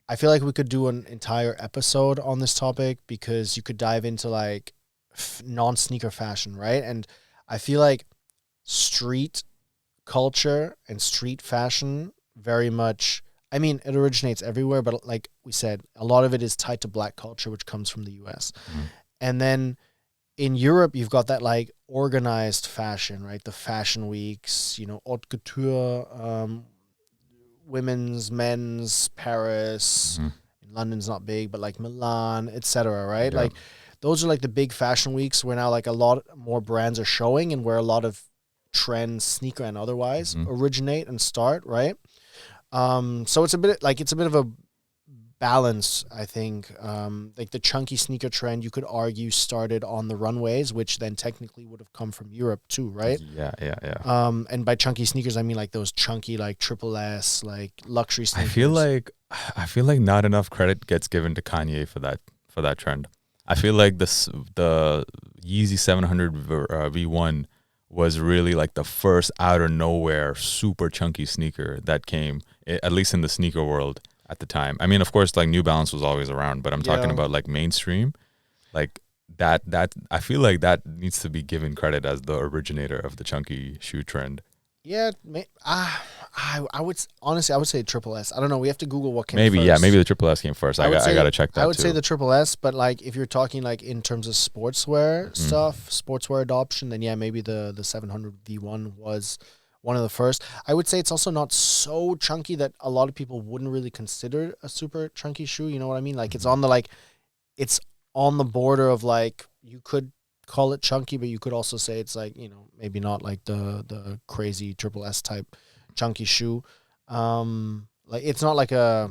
I feel like we could do an entire episode on this topic because you could dive into like non-sneaker fashion, right? And I feel like street culture and street fashion very much, I mean, it originates everywhere, but like we said, a lot of it is tied to black culture, which comes from the US. And then in Europe, you've got that like organized fashion, right? The fashion weeks, haute couture, women's, men's, Paris, London's not big, but like Milan, etc., right? Like those are like the big fashion weeks where now like a lot more brands are showing and where a lot of trends, sneaker and otherwise, originate and start, right? So it's a bit of a balance, I think. Like the chunky sneaker trend, you could argue started on the runways, which then technically would have come from Europe too, right? Yeah. And by chunky sneakers, I mean like those chunky, like triple S, like luxury sneakers. I feel like not enough credit gets given to Kanye for that trend. I feel like the Yeezy 700 V1 was really like the first out of nowhere super chunky sneaker that came, at least in the sneaker world at the time. I mean, of course, like New Balance was always around, but I'm talking about like mainstream, like that. I feel like that needs to be given credit as the originator of the chunky shoe trend. Yeah, I would say triple S. I don't know. We have to Google what came maybe, first. Yeah, maybe the triple S came first. I got to check that. I would say the triple S, but like if you're talking like in terms of sportswear stuff, sportswear adoption, then yeah, maybe the 700 V1 was one of the first. I would say it's also not so chunky that a lot of people wouldn't really consider a super chunky shoe. You know what I mean? Like it's on the border of like, you could call it chunky, but you could also say it's like, maybe not like the crazy triple S type chunky shoe. Like it's not like a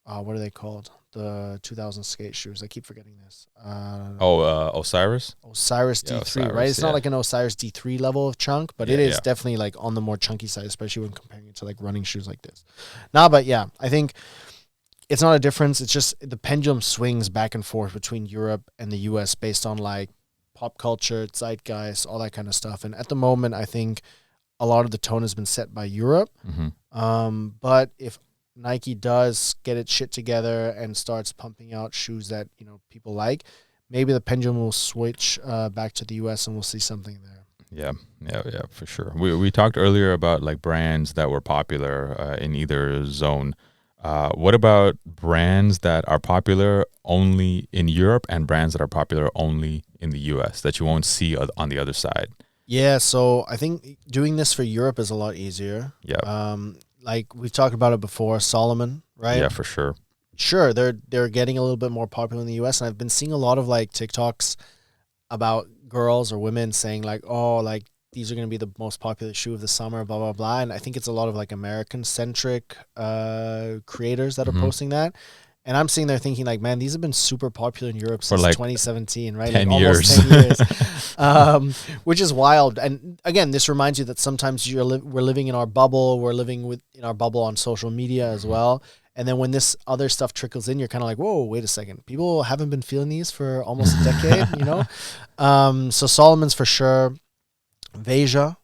what are they called, the 2000 skate shoes? I keep forgetting this. Osiris D3, Osiris, right? It's not like an Osiris D3 level of chunk, but it is definitely like on the more chunky side, especially when comparing it to like running shoes like this. But yeah, I think it's not a difference. It's just the pendulum swings back and forth between Europe and the US based on like pop culture, zeitgeist, all that kind of stuff. And at the moment, I think a lot of the tone has been set by Europe. But if Nike does get its shit together and starts pumping out shoes that, people like, maybe the pendulum will switch back to the US and we'll see something there. Yeah, for sure. We talked earlier about like brands that were popular in either zone. What about brands that are popular only in Europe and brands that are popular only in the US that you won't see on the other side? Yeah, so I think doing this for Europe is a lot easier. Yeah. Like we've talked about it before, Solomon, right? Yeah, for sure. Sure, they're getting a little bit more popular in the US, and I've been seeing a lot of like TikToks about girls or women saying like, oh, like these are going to be the most popular shoe of the summer, blah, blah, blah. And I think it's a lot of like American-centric creators that are posting that. And I'm sitting there thinking like, man, these have been super popular in Europe since like 2017, right? 10 like years. Almost 10 years, which is wild. And again, this reminds you that sometimes we're living in our bubble. We're living in our bubble on social media as well. And then when this other stuff trickles in, you're kind of like, whoa, wait a second. People haven't been feeling these for almost a decade, So Solomon's for sure. Veja,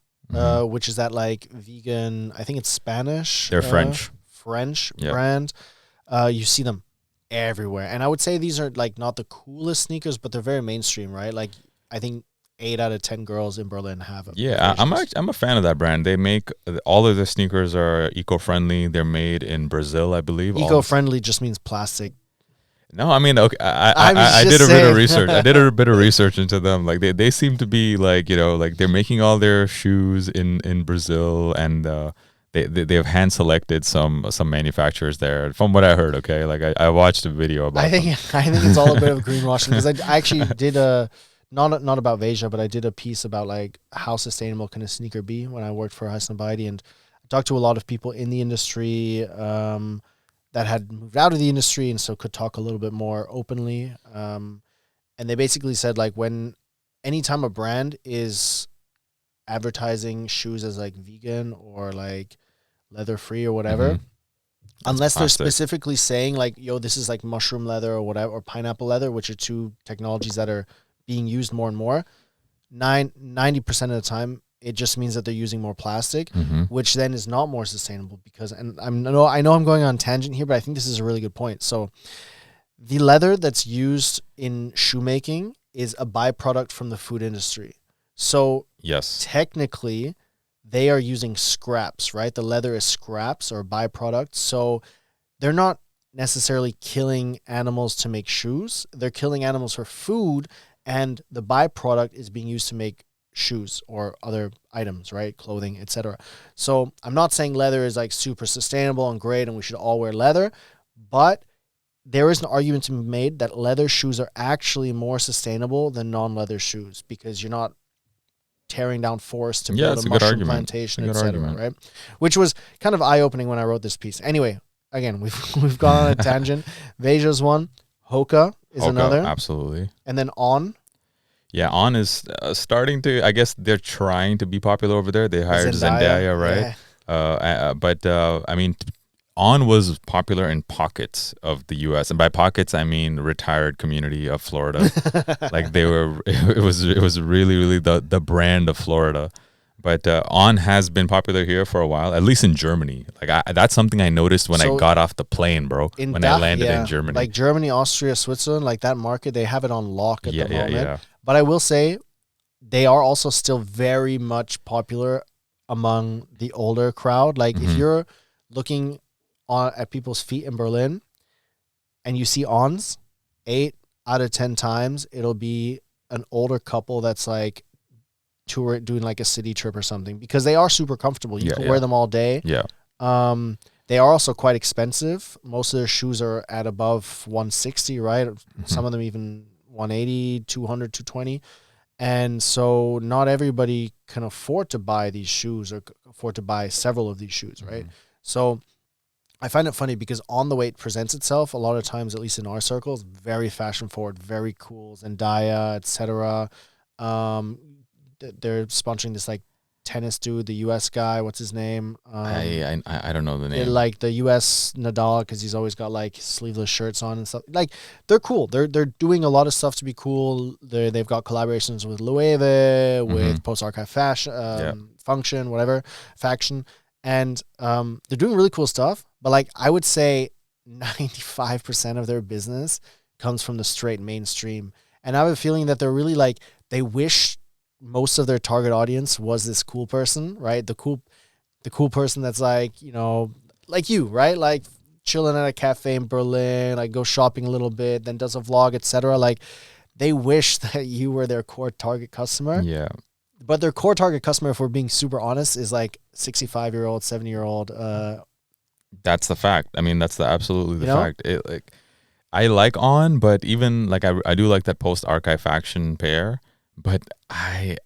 which is that like vegan, I think it's Spanish. They're French brand. You see them everywhere. And I would say these are like not the coolest sneakers, but they're very mainstream, right? Like I think 8 out of 10 girls in Berlin have them. Yeah, I'm a fan of that brand. They make all of their sneakers are eco-friendly. They're made in Brazil, I believe. Eco-friendly just means plastic. No, I mean, okay, I did a bit of research. I did a bit of research into them. Like they seem to be like, like they're making all their shoes in Brazil, and they have hand selected some manufacturers there. From what I heard, okay, like I watched a video about. I think it's all a bit of greenwashing, because I actually did a not about Veja, but I did a piece about like how sustainable can a sneaker be when I worked for Highsnobiety, and I talked to a lot of people in the industry. That had moved out of the industry and so could talk a little bit more openly. And they basically said like anytime a brand is advertising shoes as like vegan or like leather free or whatever, unless they're specifically saying like, yo, this is like mushroom leather or whatever, or pineapple leather, which are two technologies that are being used more and more, 90% of the time, it just means that they're using more plastic, which then is not more sustainable because, and I know I'm going on a tangent here, but I think this is a really good point. So the leather that's used in shoemaking is a byproduct from the food industry. So Yes. technically they are using scraps, right? The leather is scraps or byproduct. So they're not necessarily killing animals to make shoes. They're killing animals for food, and the byproduct is being used to make shoes or other items, right? Clothing, etc. So I'm not saying leather is like super sustainable and great and we should all wear leather, but there is an argument to be made that leather shoes are actually more sustainable than non-leather shoes because you're not tearing down forests to build a mushroom plantation, etc. Right? Which was kind of eye-opening when I wrote this piece. Anyway, again, we've gone on a tangent. Veja's one, Hoka is another, absolutely, and then On. Yeah, On is starting to. I guess they're trying to be popular over there. They hired Zendaya, right? Yeah. But I mean, On was popular in pockets of the U.S. and by pockets I mean retired community of Florida. Like they were, it was really the brand of Florida. But On has been popular here for a while, at least in Germany. Like that's something I noticed when I got off the plane, bro. When I landed in Germany, like Germany, Austria, Switzerland, like that market, they have it on lock at the moment. Yeah. But I will say, they are also still very much popular among the older crowd. Like if you're looking at people's feet in Berlin and you see Ons, 8 out of 10 times it'll be an older couple that's like doing like a city trip or something, because they are super comfortable. You can wear them all day. Yeah. They are also quite expensive. Most of their shoes are at above 160, right? Some of them even 180, 200, 220. And so not everybody can afford to buy these shoes or afford to buy several of these shoes, right? So I find it funny because on the way it presents itself, a lot of times, at least in our circles, very fashion forward, very cool, Zendaya, etc. They're sponsoring this like tennis dude, the U.S. guy. What's his name? I don't know the name. Like the U.S. Nadal, because he's always got like sleeveless shirts on and stuff. Like they're cool. They're doing a lot of stuff to be cool. They've got collaborations with Loewe, with Post Archive Fashion, Function, whatever, Faction, and they're doing really cool stuff. But like I would say, 95% of their business comes from the straight mainstream, and I have a feeling that they're really like they wish most of their target audience was this cool person, right? The cool person that's like, you know, like you, right? Like chilling at a cafe in Berlin, like go shopping a little bit, then does a vlog, etc. Like they wish that you were their core target customer. Yeah. But their core target customer, if we're being super honest, is like 65-year-old, 70-year-old. That's the fact. I mean, that's absolutely the fact. I like On, but even like I do like that Post Archive Faction pair. But I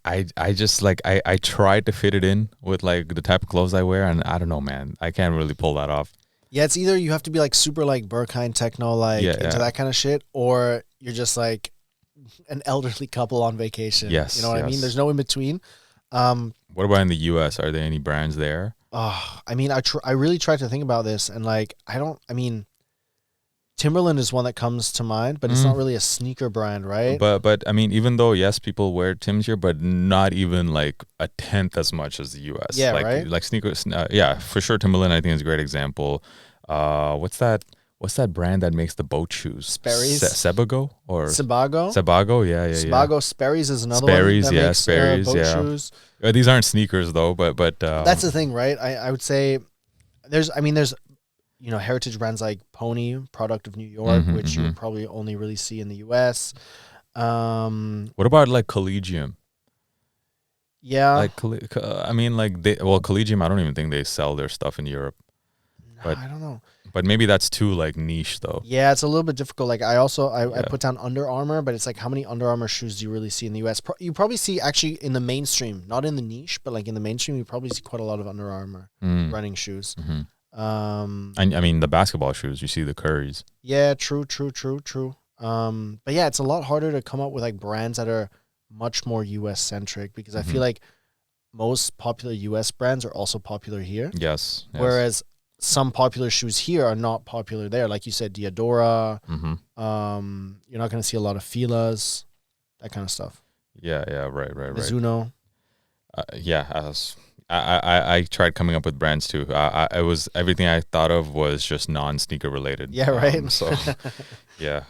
just like I tried to fit it in with like the type of clothes I wear, and I don't know, man, I can't really pull that off. Yeah, it's either you have to be like super like Berghain techno, like into that kind of shit, or you're just like an elderly couple on vacation. Yes, you know what I mean? There's no in between. What about in the U.S.? Are there any brands there? I mean, I really tried to think about this, and like I mean, Timberland is one that comes to mind, but it's not really a sneaker brand, right? But I mean, even though yes, people wear Timbs here, but not even like a tenth as much as the U.S. Yeah, like, right. Like sneakers, yeah, for sure. Timberland, I think, is a great example. What's that brand that makes the boat shoes? Sperry's. Sebago or Sebago. Sebago, yeah. Sebago. Sperry's is another Sperry's, one that makes Sperry's, boat shoes. These aren't sneakers though, but that's the thing, right? I would say there's you know, heritage brands like Pony, product of New York, which you would probably only really see in the U.S. What about like Collegium? Yeah, like I mean, like Collegium, I don't even think they sell their stuff in Europe. But I don't know. But maybe that's too like niche though. Yeah, it's a little bit difficult. Like I put down Under Armour, but it's like how many Under Armour shoes do you really see in the U.S.? You probably see actually in the mainstream, not in the niche, but like in the mainstream, you probably see quite a lot of Under Armour running shoes. And I mean the basketball shoes, you see the Currys. Yeah, true. But yeah, it's a lot harder to come up with like brands that are much more US centric, because I feel like most popular US brands are also popular here. Yes. Whereas some popular shoes here are not popular there. Like you said, Diadora. You're not going to see a lot of Fila's, that kind of stuff. Yeah, right. Mizuno. I tried coming up with brands too. It was everything I thought of was just non-sneaker related. Yeah, right. So yeah.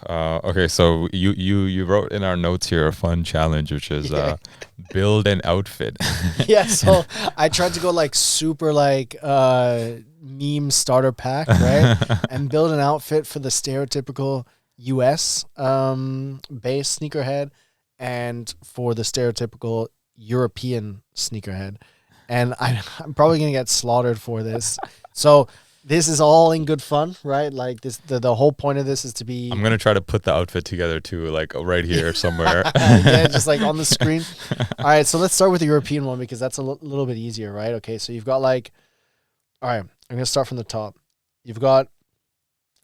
Okay, so you wrote in our notes here a fun challenge, which is build an outfit. Yeah, so I tried to go like super like meme starter pack, right? And build an outfit for the stereotypical US based sneakerhead and for the stereotypical European sneakerhead. And I'm probably going to get slaughtered for this. So this is all in good fun, right? Like this, the whole point of this is to be. I'm gonna try to put the outfit together too, like right here somewhere. Yeah, just like on the screen. All right, so let's start with the European one because that's a little bit easier, right? Okay, so you've got like, all right, I'm gonna start from the top. You've got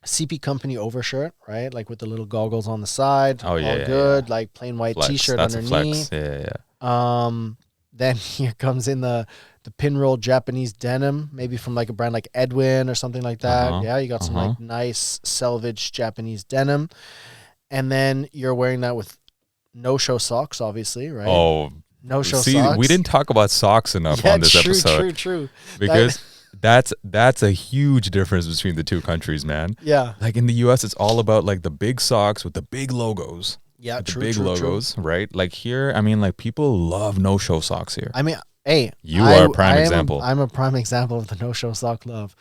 CP Company overshirt, right? Like with the little goggles on the side. Oh yeah, all good. yeah. Like plain white Flex. T-shirt That's underneath. A flex. Yeah. Then here comes in the pinroll Japanese denim, maybe from like a brand like Edwin or something like that. Yeah, you got some like nice selvage Japanese denim. And then you're wearing that with no-show socks, obviously, right? Oh, no-show socks. We didn't talk about socks enough on this episode. True. Because that's a huge difference between the two countries, man. Yeah. Like in the US, it's all about like the big socks with the big logos. Yeah, the big logos, right? Like here, I mean, like people love no-show socks here. I mean, hey, you are a prime example. I'm a prime example of the no-show sock love.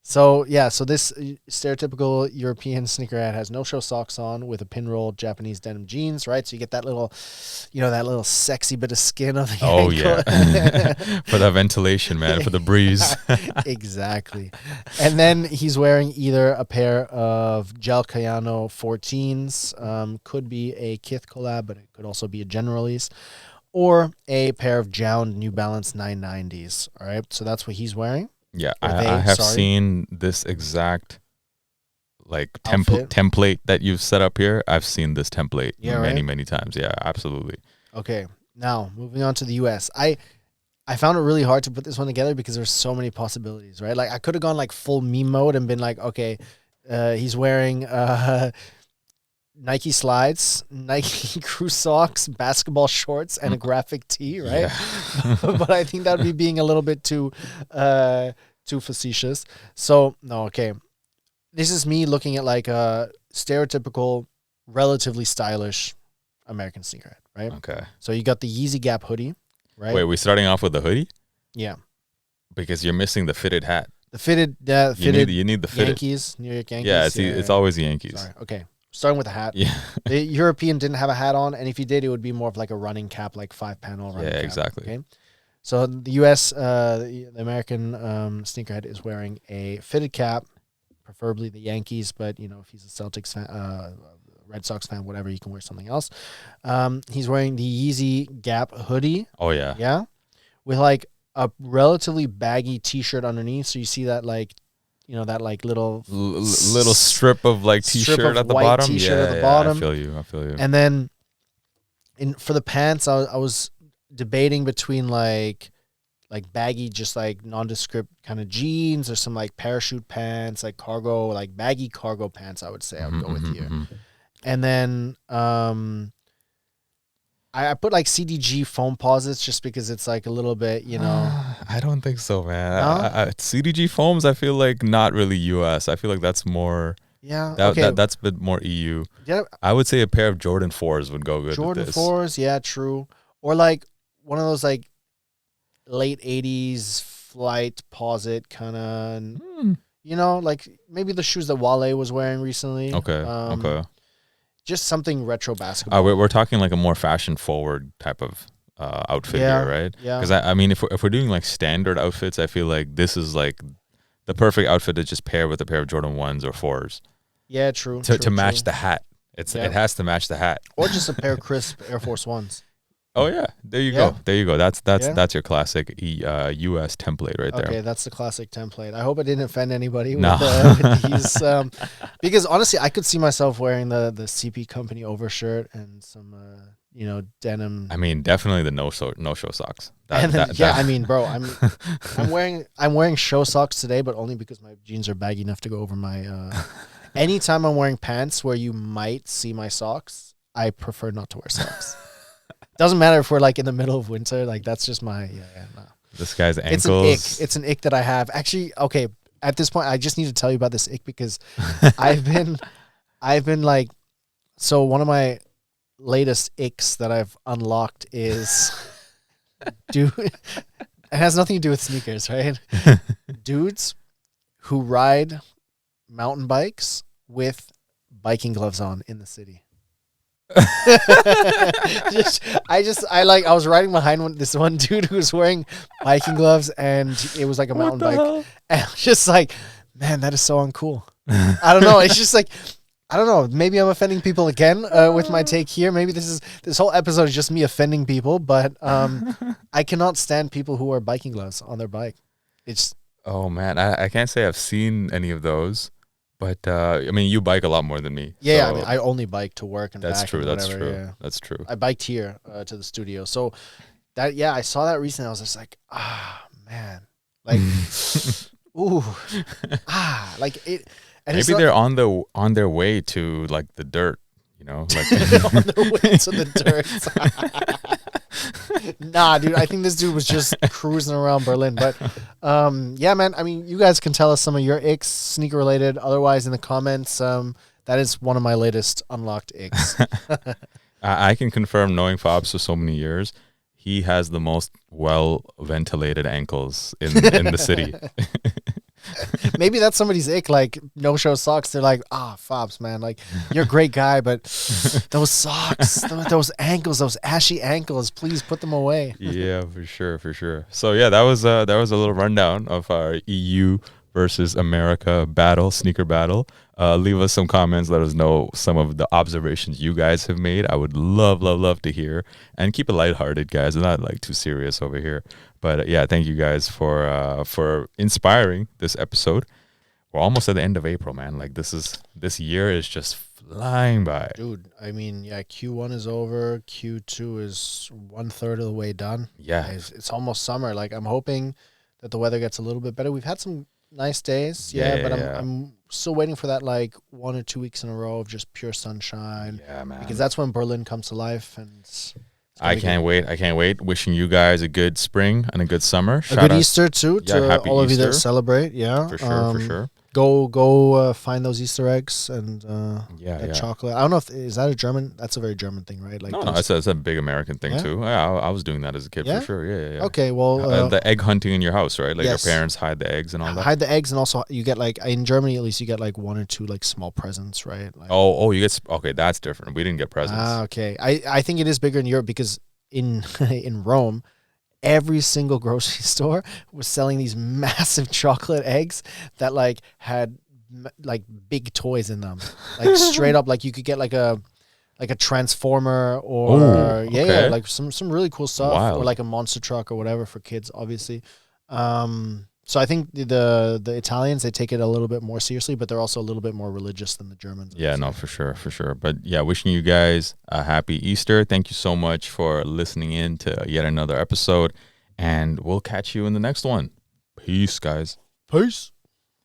So yeah, so this stereotypical European sneakerhead has no-show socks on with a pinroll Japanese denim jeans, right? So you get that little, that little sexy bit of skin on the ankle. Yeah, for the ventilation, man, for the breeze. Exactly. And then he's wearing either a pair of Gel Cayano 14s, could be a Kith collab, but it could also be a general release, or a pair of Jound New Balance 990s. All right, so that's what he's wearing. Yeah, I have seen this exact like template that you've set up here. I've seen this template many times. Yeah, absolutely. Okay, now moving on to the US. I found it really hard to put this one together because there's so many possibilities, right? Like I could have gone like full meme mode and been like, okay, he's wearing Nike slides, Nike crew socks, basketball shorts, and a graphic tee, right? Yeah. But I think that would be being a little bit too facetious. So no, okay. This is me looking at like a stereotypical, relatively stylish American sneakerhead, right? Okay. So you got the Yeezy Gap hoodie, right? Wait, we're starting off with the hoodie? Yeah. Because you're missing the fitted hat. The fitted, you need the fitted. Yankees, New York Yankees. Yeah, it's always the Yankees. Sorry. Okay. Starting with the hat. Yeah. The European didn't have a hat on, and if you did, it would be more of like a running cap, like 5-panel running cap. Yeah, exactly. Okay. So the US, the American sneakerhead is wearing a fitted cap, preferably the Yankees, but if he's a Celtics fan, Red Sox fan, whatever, you can wear something else. He's wearing the Yeezy Gap hoodie. Oh yeah. Yeah. With like a relatively baggy T-shirt underneath, so you see that like that like little strip of like T-shirt at the bottom. T-shirt at the bottom. I feel you. And then for the pants, I was debating between like baggy, just like nondescript kind of jeans, or some like parachute pants, like cargo, like baggy cargo pants. I would say I would go with here. And then I put like CDG foam posits just because it's like a little bit, I don't think so, man. No? CDG foams, I feel like not really US. I feel like that's more. Yeah. That's a bit more EU. Yeah. I would say a pair of Jordan 4s would go good. Jordan with this. 4s, yeah, true. Or like one of those like late 80s flight posit kind of, like maybe the shoes that Wale was wearing recently. Okay. Just something retro basketball. We're talking like a more fashion forward type of outfit here, right? Yeah. Because I mean, if we're doing like standard outfits, I feel like this is like the perfect outfit to just pair with a pair of Jordan 1s or 4s. Yeah, true. To match the hat. It has to match the hat. Or just a pair of crisp Air Force 1s. Oh yeah, there you go. That's your classic US template right there. Okay, that's the classic template. I hope I didn't offend anybody with these, because honestly, I could see myself wearing the CP Company overshirt and some denim. I mean, definitely the no show socks. I mean, bro, I'm wearing show socks today, but only because my jeans are baggy enough to go over my. Anytime I'm wearing pants where you might see my socks, I prefer not to wear socks. Doesn't matter if we're like in the middle of winter. Like that's just my This guy's It's an ankles. ick. It's an ick that I have. Actually, okay, at this point, I just need to tell you about this ick because I've been like, so one of my latest icks that I've unlocked is, dude, it has nothing to do with sneakers, right? Dudes who ride mountain bikes with biking gloves on in the city. I was riding behind this one dude who was wearing biking gloves, and it was like a mountain bike, Hell? and I was just like, man, that is so uncool. I don't know. It's just like, I don't know. Maybe I'm offending people again with my take here. Maybe this whole episode is just me offending people, but I cannot stand people who wear biking gloves on their bike. It's Oh man, I can't say I've seen any of those, but I mean, you bike a lot more than me. yeah. so I mean, I only bike to work and that's back. true. And That's whatever, true. yeah. That's true. I biked here to the studio, so that I saw that recently. I was just like, man, like, ooh, like it. And Maybe they're on their way to like the dirt, you know, like on their way to the dirt. Nah, dude, I think this dude was just cruising around Berlin. But yeah, man, I mean, you guys can tell us some of your icks, sneaker related, otherwise in the comments. That is one of my latest unlocked icks. I can confirm, knowing Fabs for so many years, he has the most well ventilated ankles in the city. Maybe that's somebody's ick, like no show socks. They're like, Fabs, man, like you're a great guy, but those socks, those ankles, those ashy ankles, please put them away. Yeah, for sure. So yeah, that was a little rundown of our EU versus America sneaker battle. Leave us some comments. Let us know some of the observations you guys have made. I would love to hear, and keep it lighthearted, guys. We're not like too serious over here. But yeah, thank you guys for inspiring this episode. We're almost at the end of April, man. Like this year is just flying by. Dude, I mean, yeah, Q1 is over. Q2 is 1/3 of the way done. Yeah. It's almost summer. Like, I'm hoping that the weather gets a little bit better. We've had some nice days, but I'm still waiting for that, like 1 or 2 weeks in a row of just pure sunshine. Yeah, man. Because that's when Berlin comes to life, and I can't wait. Wishing you guys a good spring and a good summer. a good Easter too to happy all of you that Easter. celebrate. Yeah, For sure. Go find those Easter eggs and Yeah. chocolate. I don't know is that a German? That's a very German thing, right? Like No, it's a big American thing Yeah? too. Yeah, I was doing that as a kid Yeah? for sure. Yeah. Okay, well, The egg hunting in your house, right? Like yes. your parents hide the eggs and all that. hide the eggs, and also you get like in Germany at least you get like 1 or 2 like small presents, right? Like, You get okay. That's different. We didn't get presents. okay. I think it is bigger in Europe because in in Rome, every single grocery store was selling these massive chocolate eggs that like had like big toys in them, like straight up, like you could get like a transformer or okay. like some really cool stuff. Wild. Or like a monster truck or whatever for kids, obviously. So I think the Italians, they take it a little bit more seriously, but they're also a little bit more religious than the Germans. Yeah, no, for sure. But yeah, wishing you guys a happy Easter. Thank you so much for listening in to yet another episode, and we'll catch you in the next one. Peace, guys. Peace.